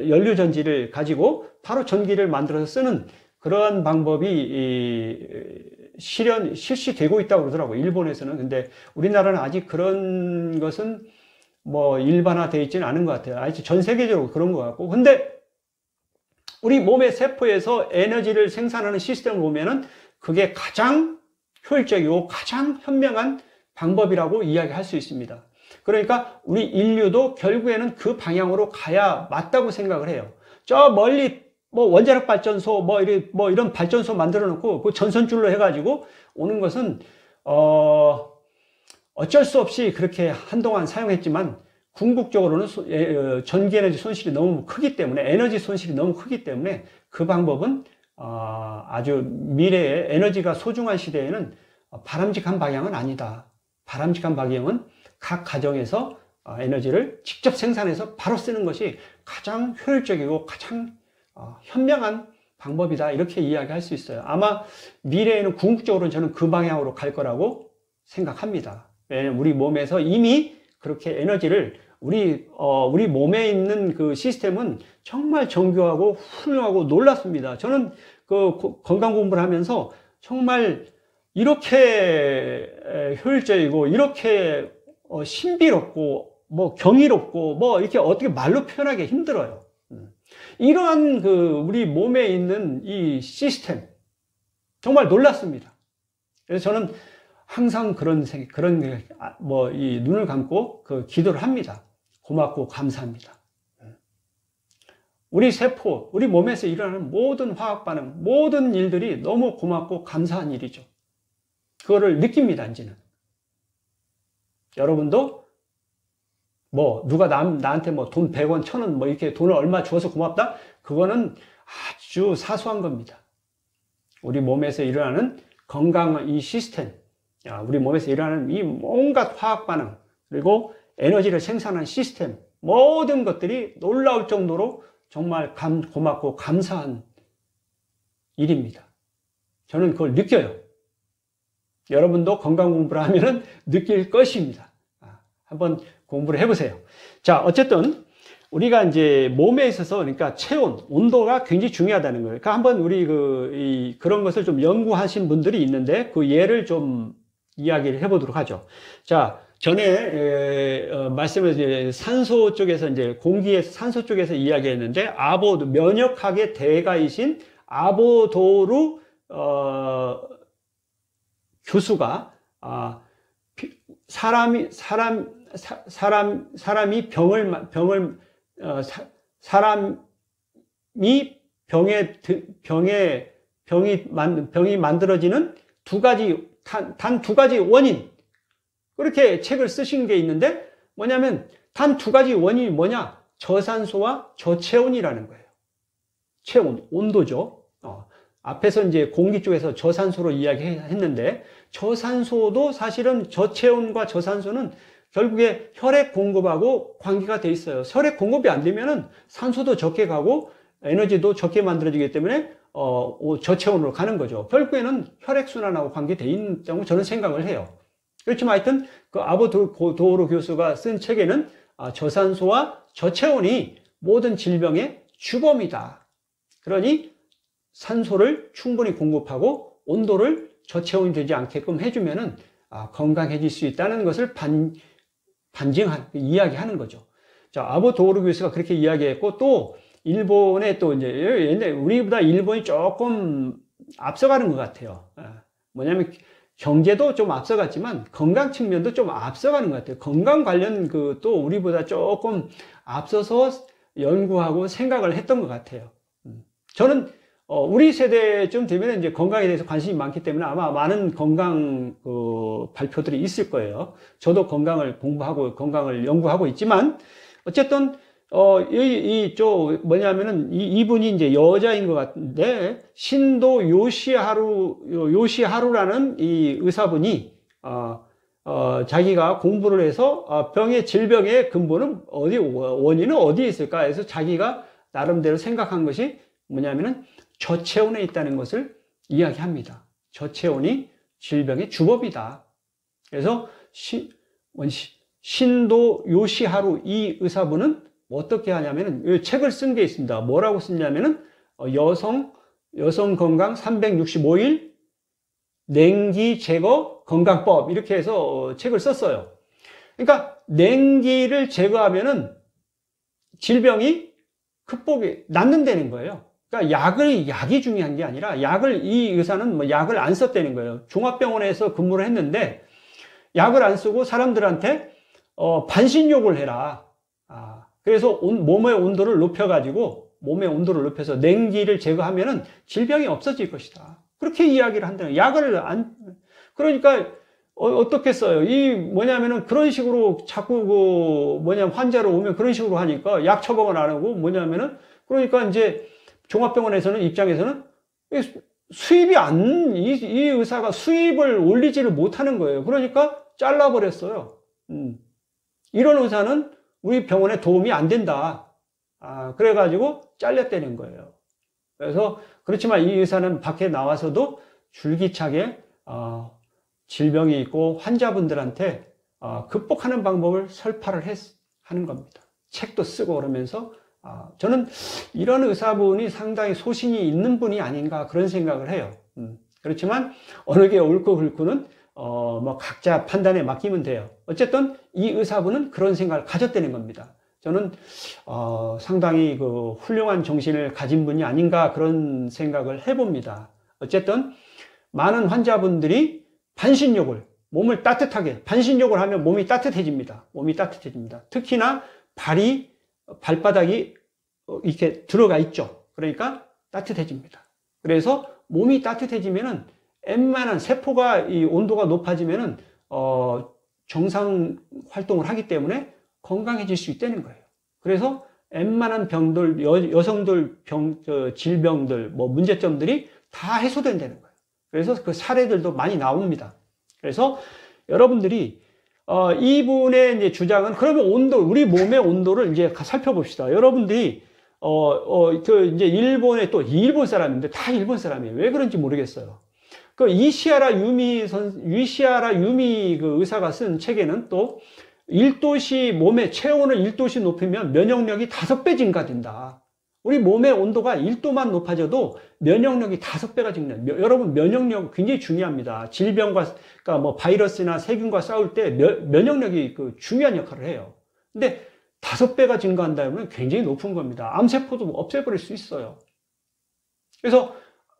연료 전지를 가지고 바로 전기를 만들어서 쓰는 그런 방법이 실시되고 있다고 그러더라고요. 일본에서는. 근데 우리나라는 아직 그런 것은 일반화되어 있지는 않은 것 같아요. 아직 전 세계적으로 그런 것 같고. 근데 우리 몸의 세포에서 에너지를 생산하는 시스템을 보면은 그게 가장 효율적이고 가장 현명한 방법이라고 이야기할 수 있습니다. 그러니까 우리 인류도 결국에는 그 방향으로 가야 맞다고 생각을 해요. 저 멀리 뭐 원자력 발전소 뭐 이런 발전소 만들어 놓고 그 전선줄로 해가지고 오는 것은 어쩔 수 없이 그렇게 한동안 사용했지만 궁극적으로는 전기 에너지 손실이 너무 크기 때문에 에너지 손실이 너무 크기 때문에 그 방법은 아주 미래에 에너지가 소중한 시대에는 바람직한 방향은 아니다. 바람직한 방향은 각 가정에서 에너지를 직접 생산해서 바로 쓰는 것이 가장 효율적이고 가장 현명한 방법이다. 이렇게 이야기할 수 있어요. 아마 미래에는 궁극적으로는 저는 그 방향으로 갈 거라고 생각합니다. 왜냐하면 우리 몸에서 이미 그렇게 에너지를 우리 몸에 있는 그 시스템은 정말 정교하고 훌륭하고 놀랍습니다. 저는 그 건강 공부를 하면서 정말 이렇게 효율적이고 이렇게 신비롭고 뭐 경이롭고 뭐 이렇게 어떻게 말로 표현하기 힘들어요. 이러한 그 우리 몸에 있는 이 시스템 정말 놀랍습니다. 그래서 저는 항상 이 눈을 감고 그 기도를 합니다. 고맙고 감사합니다. 우리 세포, 우리 몸에서 일어나는 모든 화학 반응, 모든 일들이 너무 고맙고 감사한 일이죠. 그거를 느낍니다, 이제는. 여러분도 뭐 누가 나한테 뭐 돈 100원, 1000원 뭐 이렇게 돈을 얼마 주어서 고맙다? 그거는 아주 사소한 겁니다. 우리 몸에서 일어나는 건강한 이 시스템, 우리 몸에서 일어나는 이 온갖 화학 반응, 그리고 에너지를 생산하는 시스템, 모든 것들이 놀라울 정도로 정말 고맙고 감사한 일입니다. 저는 그걸 느껴요. 여러분도 건강 공부를 하면은 느낄 것입니다. 한번 공부를 해보세요. 자, 어쨌든 우리가 이제 몸에 있어서 그러니까 체온, 온도가 굉장히 중요하다는 거예요. 그러니까 한번 우리 그런 것을 좀 연구하신 분들이 있는데 그 예를 좀 이야기를 해보도록 하죠. 자, 전에 말씀을 산소 쪽에서 이제 공기에서 산소 쪽에서 이야기했는데 면역학의 대가이신 아보도르 교수가 사람이 병이 만들어지는 단 두 가지 원인, 그렇게 책을 쓰신 게 있는데 뭐냐면 단 두 가지 원인이 뭐냐? 저산소와 저체온이라는 거예요. 체온, 온도죠. 앞에서 이제 공기 쪽에서 저산소로 이야기했는데 저산소도 사실은 저체온과 저산소는 결국에 혈액 공급하고 관계가 돼 있어요. 혈액 공급이 안 되면은 산소도 적게 가고 에너지도 적게 만들어지기 때문에 저체온으로 가는 거죠. 결국에는 혈액순환하고 관계돼 있다고 저는 생각을 해요. 그렇지만 하여튼 그 아보도르 교수가 쓴 책에는 저산소와 저체온이 모든 질병의 주범이다. 그러니 산소를 충분히 공급하고 온도를 저체온이 되지 않게끔 해주면은 건강해질 수 있다는 것을 이야기하는 거죠. 자, 아보도르 교수가 그렇게 이야기했고, 또 일본에 또 이제 옛날에 우리보다 일본이 조금 앞서가는 것 같아요. 뭐냐면 경제도 좀 앞서갔지만 건강 측면도 좀 앞서가는 것 같아요. 건강 관련 또 우리보다 조금 앞서서 연구하고 생각을 했던 것 같아요. 저는 우리 세대쯤 되면 이제 건강에 대해서 관심이 많기 때문에 아마 많은 건강 발표들이 있을 거예요. 저도 건강을 공부하고 건강을 연구하고 있지만 어쨌든 뭐냐면은 이분이 이제 여자인 것 같은데 신도 요시하루라는 이 의사분이 자기가 공부를 해서 질병의 근본은 원인은 어디에 있을까 해서 자기가 나름대로 생각한 것이 뭐냐면은 저체온에 있다는 것을 이야기합니다. 저체온이 질병의 주범이다. 그래서 신도 요시하루 이 의사분은 어떻게 하냐면은 책을 쓴 게 있습니다. 뭐라고 쓰냐면은 여성 건강 365일 냉기 제거 건강법 이렇게 해서 책을 썼어요. 그러니까 냉기를 제거하면은 질병이 낫는다는 거예요. 그러니까 약이 중요한 게 아니라 이 의사는 뭐 약을 안 썼다는 거예요. 종합병원에서 근무를 했는데 약을 안 쓰고 사람들한테 반신욕을 해라. 그래서 몸의 온도를 높여가지고 몸의 온도를 높여서 냉기를 제거하면은 질병이 없어질 것이다. 그렇게 이야기를 한다는 거예요. 약을 안, 그러니까, 어떻게 써요? 이, 뭐냐면은 그런 식으로 자꾸 환자로 오면 그런 식으로 하니까 약 처방을 안 하고 뭐냐면은, 그러니까 이제 종합병원에서는 입장에서는 수입이 이 의사가 수입을 올리지를 못하는 거예요. 그러니까 잘라버렸어요. 이런 의사는 우리 병원에 도움이 안 된다. 그래가지고 잘렸다는 거예요. 그래서, 그렇지만 이 의사는 밖에 나와서도 줄기차게, 질병이 있고 환자분들한테, 극복하는 방법을 설파를 하는 겁니다. 책도 쓰고 그러면서, 저는 이런 의사분이 상당히 소신이 있는 분이 아닌가 그런 생각을 해요. 그렇지만 어느 게 옳고 그르고는 뭐 각자 판단에 맡기면 돼요. 어쨌든 이 의사분은 그런 생각을 가졌다는 겁니다. 저는 상당히 그 훌륭한 정신을 가진 분이 아닌가 그런 생각을 해봅니다. 어쨌든 많은 환자분들이 반신욕을 몸을 따뜻하게 반신욕을 하면 몸이 따뜻해집니다. 몸이 따뜻해집니다. 특히나 발바닥이 이렇게 들어가 있죠. 그러니까 따뜻해집니다. 그래서 몸이 따뜻해지면은 웬만한 세포가 이 온도가 높아지면은 정상 활동을 하기 때문에 건강해질 수 있다는 거예요. 그래서 웬만한 병들, 여성들 질병들, 뭐 문제점들이 다 해소된다는 거예요. 그래서 그 사례들도 많이 나옵니다. 그래서 여러분들이 이분의 이제 주장은 그러면 우리 몸의 온도를 이제 살펴봅시다. 여러분들이 이제 일본 사람인데 다 일본 사람이에요. 왜 그런지 모르겠어요. 그 이시하라 유미 그 의사가 쓴 책에는 또 1도씨 몸의 체온을 1도씨 높이면 면역력이 5배 증가된다. 우리 몸의 온도가 1도만 높아져도 면역력이 5배가 증가해요. 여러분 면역력 굉장히 중요합니다. 질병과 그러니까 뭐 바이러스나 세균과 싸울 때 면역력이 그 중요한 역할을 해요. 근데 5배가 증가한다면 굉장히 높은 겁니다. 암세포도 없애버릴 수 있어요. 그래서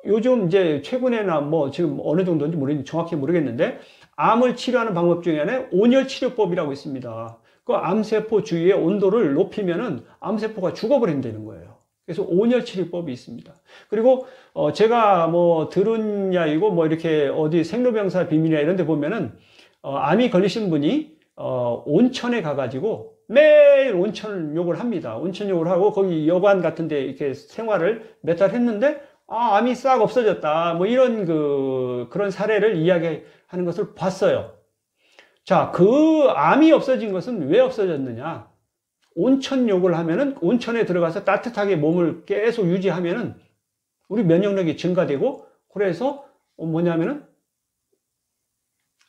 요즘 이제 최근에나 뭐 지금 어느 정도인지 정확히 모르겠는데 암을 치료하는 방법 중에 하나에 온열 치료법이라고 있습니다. 그 암세포 주위의 온도를 높이면은 암세포가 죽어버린다는 거예요. 그래서 온열 치료법이 있습니다. 그리고 제가 뭐 들은 이야기고 뭐 이렇게 어디 생로병사 비밀이나 이런 데 보면은 암이 걸리신 분이 온천에 가가지고 매일 온천욕을 합니다. 온천욕을 하고 거기 여관 같은 데 이렇게 생활을 몇 달 했는데 암이 싹 없어졌다. 뭐 이런 그런 사례를 이야기하는 것을 봤어요. 자, 그 암이 없어진 것은 왜 없어졌느냐? 온천욕을 하면은 온천에 들어가서 따뜻하게 몸을 계속 유지하면은 우리 면역력이 증가되고 그래서 뭐냐면은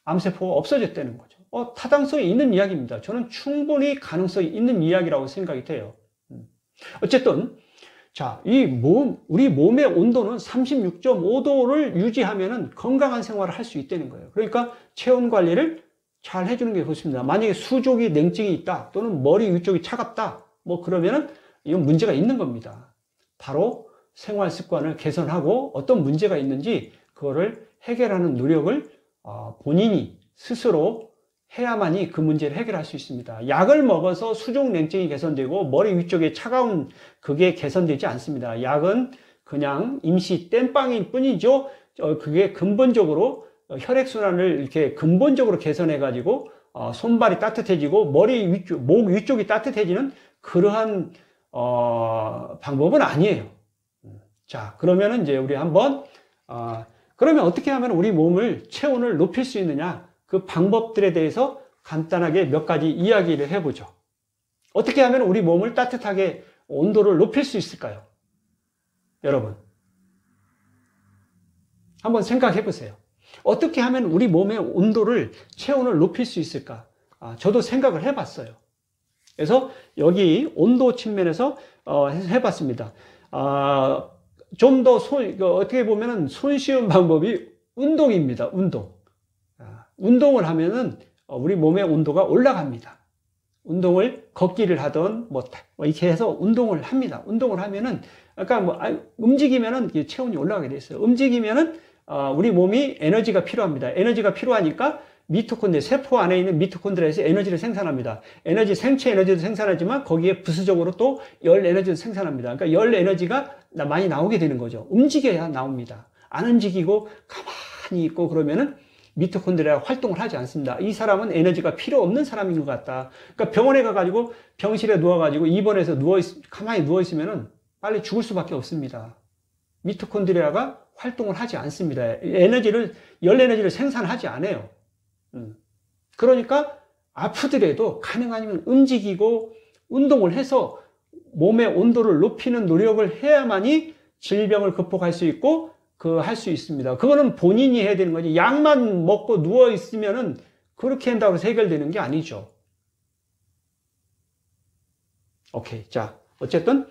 암세포가 없어졌다는 거죠. 타당성이 있는 이야기입니다. 저는 충분히 가능성이 있는 이야기라고 생각이 돼요. 어쨌든 자, 우리 몸의 온도는 36.5도를 유지하면은 건강한 생활을 할 수 있다는 거예요. 그러니까 체온 관리를 잘 해주는 게 좋습니다. 만약에 수족이 냉증이 있다 또는 머리 위쪽이 차갑다 뭐 그러면은 이건 문제가 있는 겁니다. 바로 생활 습관을 개선하고 어떤 문제가 있는지 그거를 해결하는 노력을 본인이 스스로 해야만이 그 문제를 해결할 수 있습니다. 약을 먹어서 수족 냉증이 개선되고 머리 위쪽에 차가운 그게 개선되지 않습니다. 약은 그냥 임시 땜빵일 뿐이죠. 그게 근본적으로 혈액순환을 이렇게 근본적으로 개선해 가지고 손발이 따뜻해지고 목 위쪽이 따뜻해지는 그러한 방법은 아니에요. 자, 그러면은 이제 우리 한번 그러면 어떻게 하면 우리 몸을 체온을 높일 수 있느냐? 그 방법들에 대해서 간단하게 몇 가지 이야기를 해보죠. 어떻게 하면 우리 몸을 따뜻하게 온도를 높일 수 있을까요? 여러분 한번 생각해 보세요. 어떻게 하면 우리 몸의 온도를 체온을 높일 수 있을까? 저도 생각을 해봤어요. 그래서 여기 온도 측면에서 해봤습니다. 좀 더 어떻게 보면은 손쉬운 방법이 운동입니다. 운동을 하면은 우리 몸의 온도가 올라갑니다. 운동을 걷기를 하던 뭐 이렇게 해서 운동을 합니다. 운동을 하면은 그러니까 움직이면은 체온이 올라가게 돼 있어요. 움직이면은 우리 몸이 에너지가 필요합니다. 에너지가 필요하니까 미토콘드리아, 세포 안에 있는 미토콘드리아에서 에너지를 생산합니다. 생체 에너지도 생산하지만 거기에 부수적으로 또 열 에너지도 생산합니다. 그러니까 열 에너지가 많이 나오게 되는 거죠. 움직여야 나옵니다. 안 움직이고 가만히 있고 그러면은 미토콘드리아가 활동을 하지 않습니다. 이 사람은 에너지가 필요 없는 사람인 것 같다. 그러니까 병원에 가가지고 병실에 누워가지고 입원해서 가만히 누워있으면은 빨리 죽을 수밖에 없습니다. 미토콘드리아가 활동을 하지 않습니다. 열 에너지를 생산하지 않아요. 그러니까 아프더라도 가능하면 움직이고 운동을 해서 몸의 온도를 높이는 노력을 해야만이 질병을 극복할 수 있고 할 수 있습니다. 그거는 본인이 해야 되는 거지. 약만 먹고 누워 있으면은 그렇게 한다고 해서 해결되는 게 아니죠. 오케이. 자, 어쨌든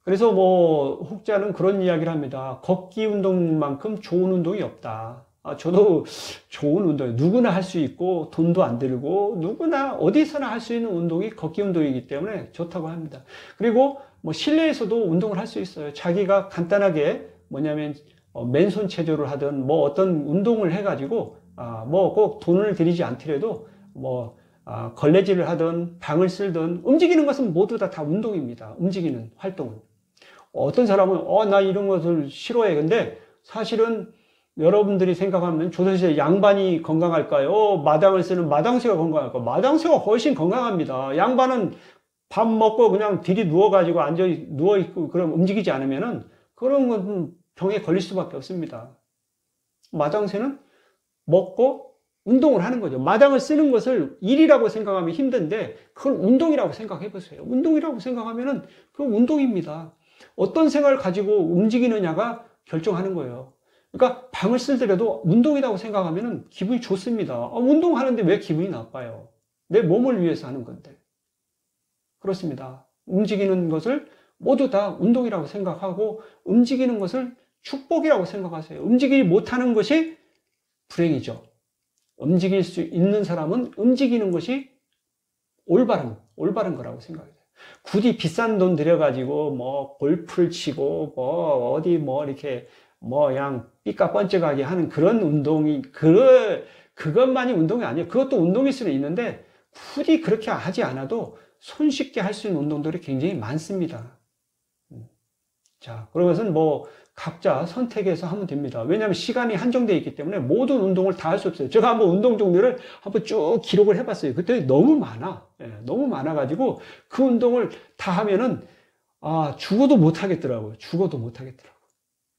그래서 혹자는 그런 이야기를 합니다. 걷기 운동만큼 좋은 운동이 없다. 저도 좋은 운동, 누구나 할 수 있고 돈도 안 들고 누구나 어디서나 할 수 있는 운동이 걷기 운동이기 때문에 좋다고 합니다. 그리고 실내에서도 운동을 할 수 있어요. 자기가 간단하게 뭐냐면 맨손 체조를 하든 어떤 운동을 해가지고 꼭 돈을 들이지 않더라도 걸레질을 하든 방을 쓸든 움직이는 것은 모두 다 운동입니다. 움직이는 활동은. 어떤 사람은 나 이런 것을 싫어해. 근데 사실은 여러분들이 생각하면 조선시대 양반이 건강할까요? 마당을 쓰는 마당새가 건강할까요? 마당새가 훨씬 건강합니다. 양반은 밥 먹고 그냥 들이 누워가지고 누워있고 그럼 움직이지 않으면은 그런 건 병에 걸릴 수밖에 없습니다. 마당새는 먹고 운동을 하는 거죠. 마당을 쓰는 것을 일이라고 생각하면 힘든데 그걸 운동이라고 생각해 보세요. 운동이라고 생각하면은 그건 운동입니다. 어떤 생각을 가지고 움직이느냐가 결정하는 거예요. 그러니까 방을 쓸더라도 운동이라고 생각하면 기분이 좋습니다. 운동하는데 왜 기분이 나빠요? 내 몸을 위해서 하는 건데. 그렇습니다. 움직이는 것을 모두 다 운동이라고 생각하고 움직이는 것을 축복이라고 생각하세요. 움직이지 못하는 것이 불행이죠. 움직일 수 있는 사람은 움직이는 것이 올바른 거라고 생각해요. 굳이 비싼 돈 들여가지고 골프를 치고 어디 이렇게 그냥 삐까뻔쩍하게 하는 그런 운동이 그것만이 운동이 아니에요. 그것도 운동일 수는 있는데 굳이 그렇게 하지 않아도 손쉽게 할 수 있는 운동들이 굉장히 많습니다. 자, 그것은 각자 선택해서 하면 됩니다. 왜냐하면 시간이 한정되어 있기 때문에 모든 운동을 다 할 수 없어요. 제가 한번 운동 종류를 한번 쭉 기록을 해봤어요. 그때 너무 많아. 너무 많아가지고 그 운동을 다 하면은 죽어도 못 하겠더라고요.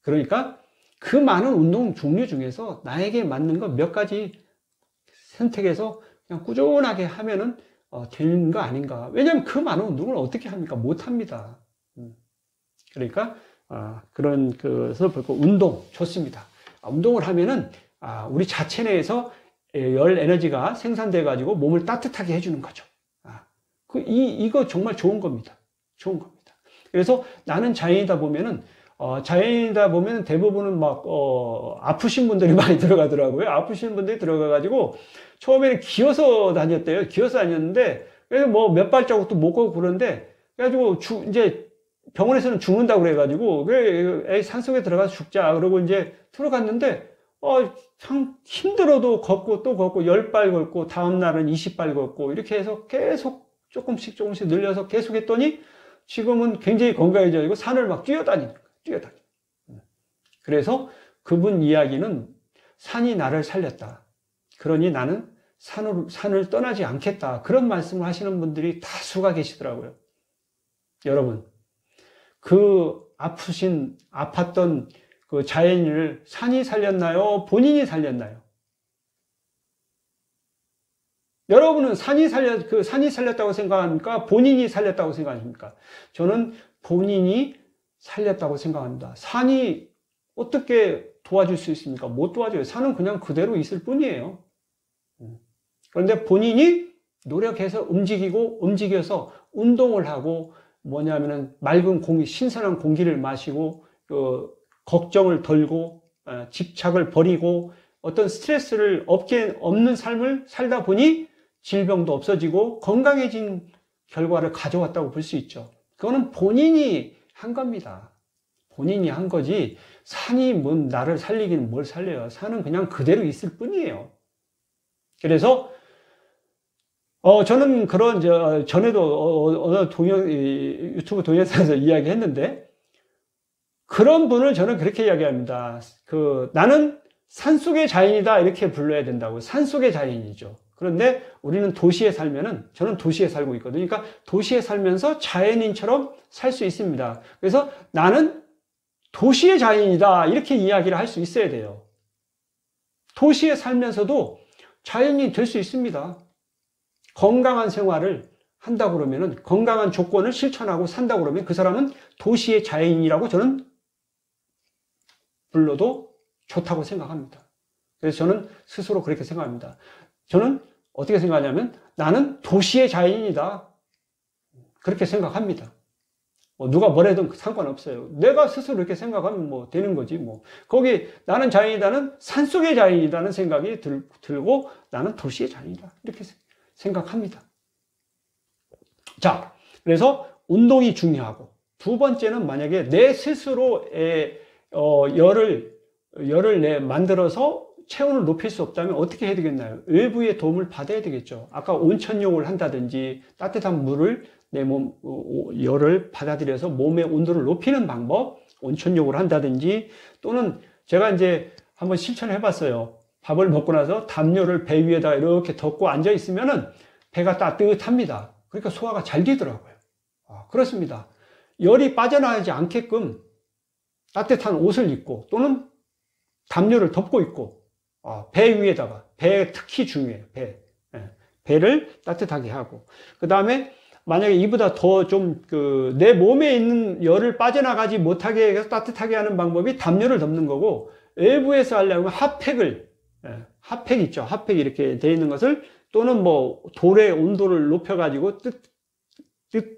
그러니까 그 많은 운동 종류 중에서 나에게 맞는 거 몇 가지 선택해서 그냥 꾸준하게 하면은 되는 거 아닌가. 왜냐하면 그 많은 운동을 어떻게 합니까? 못 합니다. 그러니까 그런 것을 보고 운동 좋습니다. 운동을 하면은 우리 자체 내에서 열 에너지가 생산돼 가지고 몸을 따뜻하게 해주는 거죠. 이거 정말 좋은 겁니다. 그래서 나는 자연이다 보면은 대부분은 아프신 분들이 많이 들어가더라고요. 아프신 분들이 들어가가지고 처음에는 기어서 다녔대요. 기어서 다녔는데 그래서 몇 발자국도 못 걷고 그러는데 그래가지고 이제 병원에서는 죽는다고 그래가지고 그래 산속에 들어가서 죽자 그러고 이제 들어갔는데 참 힘들어도 걷고 또 걷고 10발 걷고 다음날은 20발 걷고 이렇게 해서 계속 조금씩 늘려서 계속 했더니 지금은 굉장히 건강해지고 산을 막 뛰어다니는 거예요. 그래서 그분 이야기는 산이 나를 살렸다. 그러니 나는 산을 떠나지 않겠다. 그런 말씀을 하시는 분들이 다수가 계시더라고요. 여러분, 아팠던 그 자연인을 산이 살렸나요? 본인이 살렸나요? 여러분은 산이 살렸다고 생각합니까? 본인이 살렸다고 생각하십니까? 저는 본인이 살렸다고 생각합니다. 산이 어떻게 도와줄 수 있습니까? 못 도와줘요. 산은 그냥 그대로 있을 뿐이에요. 그런데 본인이 노력해서 움직여서 운동을 하고 맑은 신선한 공기를 마시고 걱정을 덜고 집착을 버리고 어떤 스트레스를 없는 삶을 살다 보니 질병도 없어지고 건강해진 결과를 가져왔다고 볼 수 있죠. 그거는 본인이 한 겁니다. 본인이 한 거지 산이 나를 살리기는 뭘 살려요. 산은 그냥 그대로 있을 뿐이에요. 그래서 저는 그런 전에도 어느 유튜브 동영상에서 이야기했는데, 그런 분을 저는 그렇게 이야기합니다. 나는 산속의 자연이다 이렇게 불러야 된다고. 산속의 자연이죠. 그런데 우리는 도시에 살면은, 저는 도시에 살고 있거든요. 그러니까 도시에 살면서 자연인처럼 살 수 있습니다. 그래서 나는 도시의 자연이다 이렇게 이야기를 할 수 있어야 돼요. 도시에 살면서도 자연인이 될 수 있습니다. 건강한 생활을 한다고 그러면은, 건강한 조건을 실천하고 산다고 그러면 그 사람은 도시의 자연인이라고 저는 불러도 좋다고 생각합니다. 그래서 저는 스스로 그렇게 생각합니다. 저는 어떻게 생각하냐면, 나는 도시의 자연인이다 그렇게 생각합니다. 누가 뭐래도 상관없어요. 내가 스스로 이렇게 생각하면 뭐 되는 거지 뭐. 거기 나는 자연이다는 산속의 자연이다는 생각이 들고, 나는 도시의 자연이다 이렇게 생각합니다. 자, 그래서 운동이 중요하고, 두 번째는 만약에 내 스스로의 열을 만들어서 체온을 높일 수 없다면 어떻게 해야 되겠나요? 외부의 도움을 받아야 되겠죠. 아까 온천욕을 한다든지 따뜻한 물을 내 몸 열을 받아들여서 몸의 온도를 높이는 방법, 온천욕을 한다든지, 또는 제가 이제 한번 실천해 봤어요. 밥을 먹고 나서 담요를 배 위에다 이렇게 덮고 앉아 있으면은 배가 따뜻합니다. 그러니까 소화가 잘 되더라고요. 그렇습니다. 열이 빠져나가지 않게끔 따뜻한 옷을 입고, 또는 담요를 덮고 있고, 배 위에다가, 배 특히 중요해요. 배를 따뜻하게 하고, 그 다음에 만약에 이보다 더 좀 내 몸에 있는 열을 빠져나가지 못하게 해서 따뜻하게 하는 방법이 담요를 덮는 거고, 외부에서 하려면 핫팩 있죠. 핫팩 이렇게 되어 있는 것을, 또는 뭐 돌의 온도를 높여가지고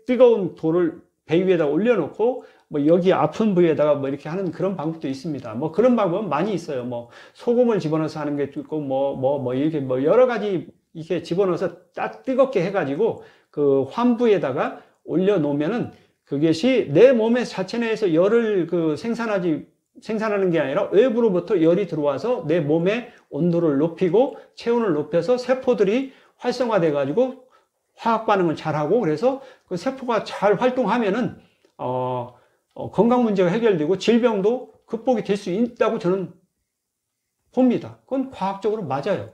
뜨거운 돌을 배 위에다 올려놓고, 뭐 여기 아픈 부위에다가 뭐 이렇게 하는 그런 방법도 있습니다. 뭐 그런 방법은 많이 있어요. 뭐 소금을 집어넣어서 하는 게 있고, 이렇게 뭐 여러 가지 이렇게 집어넣어서 뜨겁게 해가지고 그 환부에다가 올려놓으면은, 그것이 내 몸의 자체 내에서 열을 생산하는 게 아니라 외부로부터 열이 들어와서 내 몸의 온도를 높이고 체온을 높여서 세포들이 활성화돼 가지고 화학 반응을 잘하고, 그래서 그 세포가 잘 활동하면은 건강 문제가 해결되고 질병도 극복이 될 수 있다고 저는 봅니다. 그건 과학적으로 맞아요.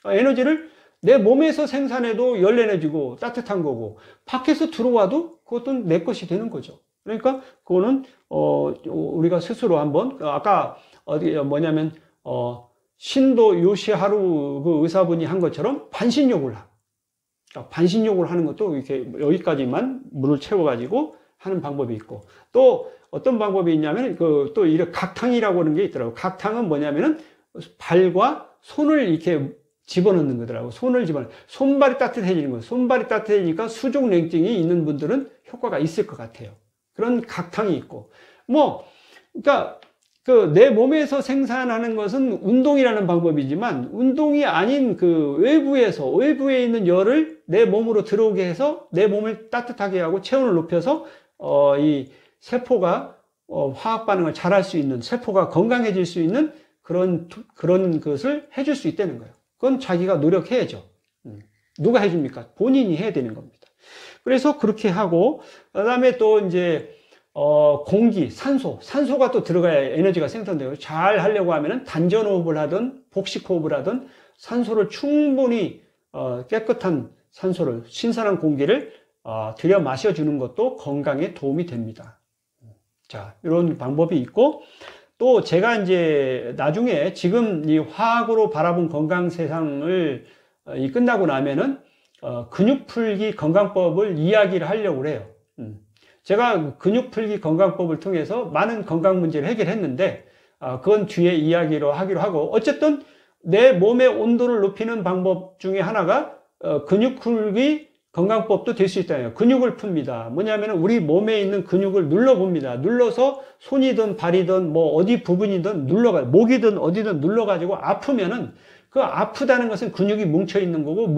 에너지를 내 몸에서 생산해도 열 에너지고 따뜻한 거고, 밖에서 들어와도 그것도 내 것이 되는 거죠. 그러니까 그거는 우리가 스스로 한번, 아까 신도 요시하루 그 의사분이 한 것처럼 반신욕을 하는 것도 이렇게 여기까지만 물을 채워가지고 하는 방법이 있고, 또 어떤 방법이 있냐면 또 이렇게 각탕이라고 하는 게 있더라고요. 각탕은 뭐냐면은 발과 손을 이렇게 집어넣는 거더라고요. 손발이 따뜻해지는 거예요. 손발이 따뜻해지니까 수족 냉증이 있는 분들은 효과가 있을 것 같아요. 그런 각탕이 있고, 그러니까 내 몸에서 생산하는 것은 운동이라는 방법이지만, 운동이 아닌 외부에 있는 열을 내 몸으로 들어오게 해서 내 몸을 따뜻하게 하고 체온을 높여서 이 세포가 화학 반응을 잘 할 수 있는, 세포가 건강해질 수 있는 그런 것을 해줄 수 있다는 거예요. 그건 자기가 노력해야죠. 누가 해줍니까? 본인이 해야 되는 겁니다. 그래서 그렇게 하고, 그 다음에 또 이제 공기, 산소가 또 들어가야 에너지가 생산되고, 잘 하려고 하면은 단전 호흡을 하든 복식 호흡을 하든 산소를 충분히 깨끗한 산소를, 신선한 공기를 들여 마셔주는 것도 건강에 도움이 됩니다. 자, 이런 방법이 있고, 또 제가 이제 나중에 지금 이 화학으로 바라본 건강 세상을 끝나고 나면은 근육 풀기 건강법을 이야기를 하려고 해요. 제가 근육 풀기 건강법을 통해서 많은 건강 문제를 해결했는데, 그건 뒤에 이야기로 하기로 하고, 어쨌든 내 몸의 온도를 높이는 방법 중에 하나가 근육 풀기 건강법도 될 수 있다요. 근육을 풉니다. 뭐냐면 우리 몸에 있는 근육을 눌러봅니다. 눌러서 손이든 발이든 뭐 어디 부분이든 목이든 어디든 눌러가지고 아프면은, 그 아프다는 것은 근육이 뭉쳐 있는 거고,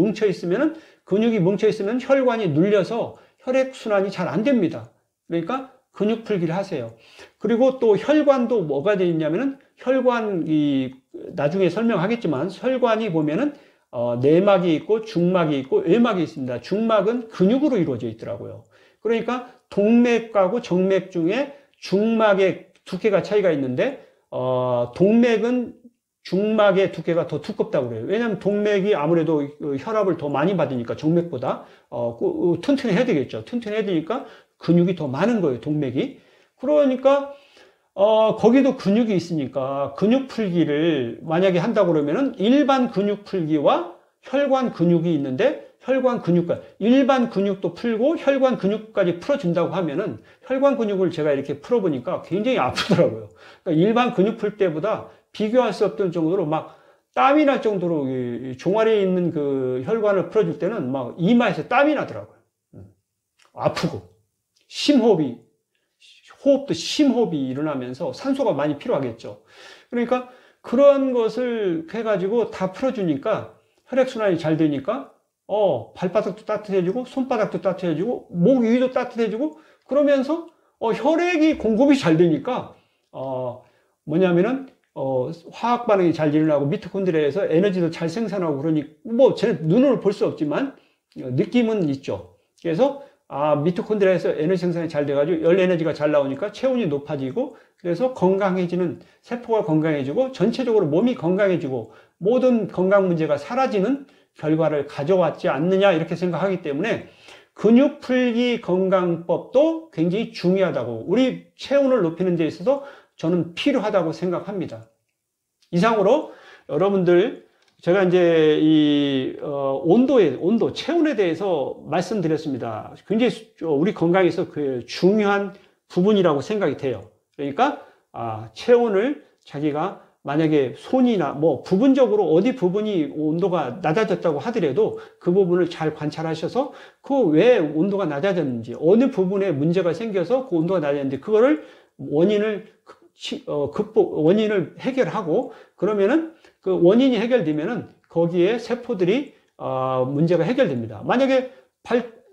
근육이 뭉쳐 있으면 혈관이 눌려서 혈액순환이 잘 안 됩니다. 그러니까 근육 풀기를 하세요. 그리고 또 혈관도 뭐가 되어 있냐면은, 나중에 설명하겠지만, 혈관이 보면은 내막이 있고 중막이 있고 외막이 있습니다. 중막은 근육으로 이루어져 있더라고요. 그러니까 동맥하고 정맥 중에 중막의 두께가 차이가 있는데 동맥은 중막의 두께가 더 두껍다고 그래요. 왜냐하면 동맥이 아무래도 혈압을 더 많이 받으니까 정맥보다 튼튼해야 되겠죠. 튼튼해야 되니까 근육이 더 많은 거예요, 동맥이. 그러니까 거기도 근육이 있으니까 근육 풀기를 만약에 한다고 그러면은 일반 근육 풀기와 혈관 근육이 있는데 혈관 근육과 일반 근육도 풀고 혈관 근육까지 풀어준다고 하면은 혈관 근육을 제가 이렇게 풀어보니까 굉장히 아프더라고요. 그러니까 일반 근육 풀 때보다 비교할 수 없던 정도로 막 땀이 날 정도로 종아리에 있는 그 혈관을 풀어줄 때는 막 이마에서 땀이 나더라고요. 아프고 호흡도 심호흡이 일어나면서 산소가 많이 필요하겠죠. 그러니까 그런 것을 해가지고 다 풀어주니까 혈액순환이 잘 되니까 발바닥도 따뜻해지고 손바닥도 따뜻해지고 목 위도 따뜻해지고 그러면서 혈액이 공급이 잘 되니까 뭐냐면은 화학 반응이 잘 일어나고 미토콘드리아에서 에너지도 잘 생산하고 그러니 뭐 제 눈으로 볼 수 없지만 느낌은 있죠. 그래서 미토콘드리아에서 에너지 생산이 잘 돼가지고 열 에너지가 잘 나오니까 체온이 높아지고 그래서 건강해지는 세포가 건강해지고 전체적으로 몸이 건강해지고 모든 건강 문제가 사라지는 결과를 가져왔지 않느냐 이렇게 생각하기 때문에 근육 풀기 건강법도 굉장히 중요하다고 우리 체온을 높이는 데 있어서 저는 필요하다고 생각합니다. 이상으로 여러분들 제가 이제 이 온도, 체온에 대해서 말씀드렸습니다. 굉장히 우리 건강에서 그 중요한 부분이라고 생각이 돼요. 그러니까 체온을 자기가 만약에 손이나 뭐 부분적으로 어디 부분이 온도가 낮아졌다고 하더라도 그 부분을 잘 관찰하셔서 그 왜 온도가 낮아졌는지 어느 부분에 문제가 생겨서 그 온도가 낮아졌는지 그거를 원인을 원인을 해결하고 그러면은 그 원인이 해결되면은 거기에 세포들이 문제가 해결됩니다. 만약에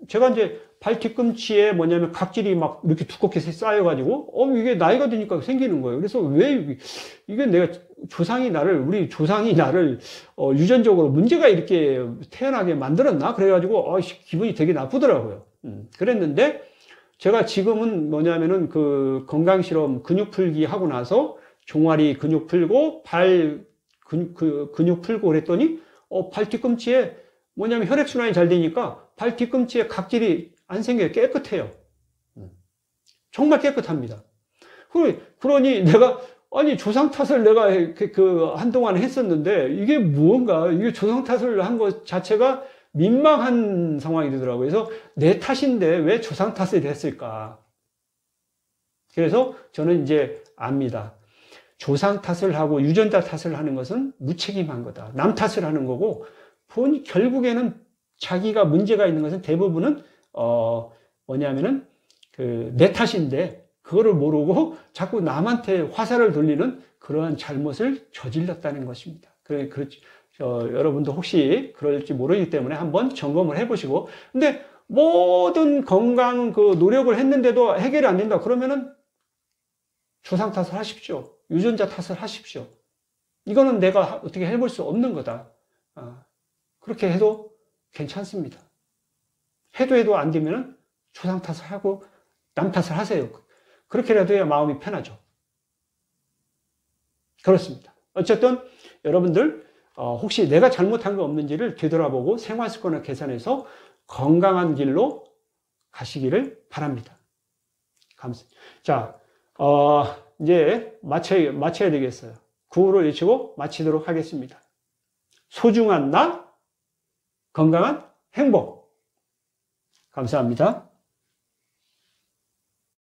제가 이제 발 뒤꿈치에 뭐냐면 각질이 막 이렇게 두껍게 쌓여가지고 이게 나이가 드니까 생기는 거예요. 그래서 왜 이게 내가 우리 조상이 나를 유전적으로 문제가 이렇게 태어나게 만들었나? 그래가지고 기분이 되게 나쁘더라고요. 그랬는데 제가 지금은 뭐냐면은 그 건강실험 근육 풀기 하고 나서 종아리 근육 풀고 발 근육 풀고 그랬더니 발 뒤꿈치에 뭐냐면 혈액순환이 잘 되니까 발 뒤꿈치에 각질이 안 생겨요. 깨끗해요. 정말 깨끗합니다. 그러니 내가 조상 탓을 내가 한동안 했었는데 이게 무언가 이게 조상 탓을 한 것 자체가 민망한 상황이 되더라고요. 그래서 내 탓인데 왜 조상 탓을 했을까? 그래서 저는 이제 압니다. 조상 탓을 하고 유전자 탓을 하는 것은 무책임한 거다. 남 탓을 하는 거고 결국에는 자기가 문제가 있는 것은 대부분은 뭐냐면은 내 탓인데 그거를 모르고 자꾸 남한테 화살을 돌리는 그러한 잘못을 저질렀다는 것입니다. 그렇죠. 여러분도 혹시 그럴지 모르기 때문에 한번 점검을 해보시고 근데 모든 건강 노력을 했는데도 해결이 안 된다 그러면은 조상 탓을 하십시오. 유전자 탓을 하십시오. 이거는 내가 어떻게 해볼 수 없는 거다. 그렇게 해도 괜찮습니다. 해도 안 되면은 조상 탓을 하고 남 탓을 하세요. 그렇게라도 해야 마음이 편하죠. 그렇습니다. 어쨌든 여러분들 혹시 내가 잘못한 거 없는지를 되돌아보고 생활 습관을 개선해서 건강한 길로 가시기를 바랍니다. 감사합니다. 자, 이제 마쳐야 되겠어요. 구호를 외치고 마치도록 하겠습니다. 소중한 나, 건강한 행복. 감사합니다.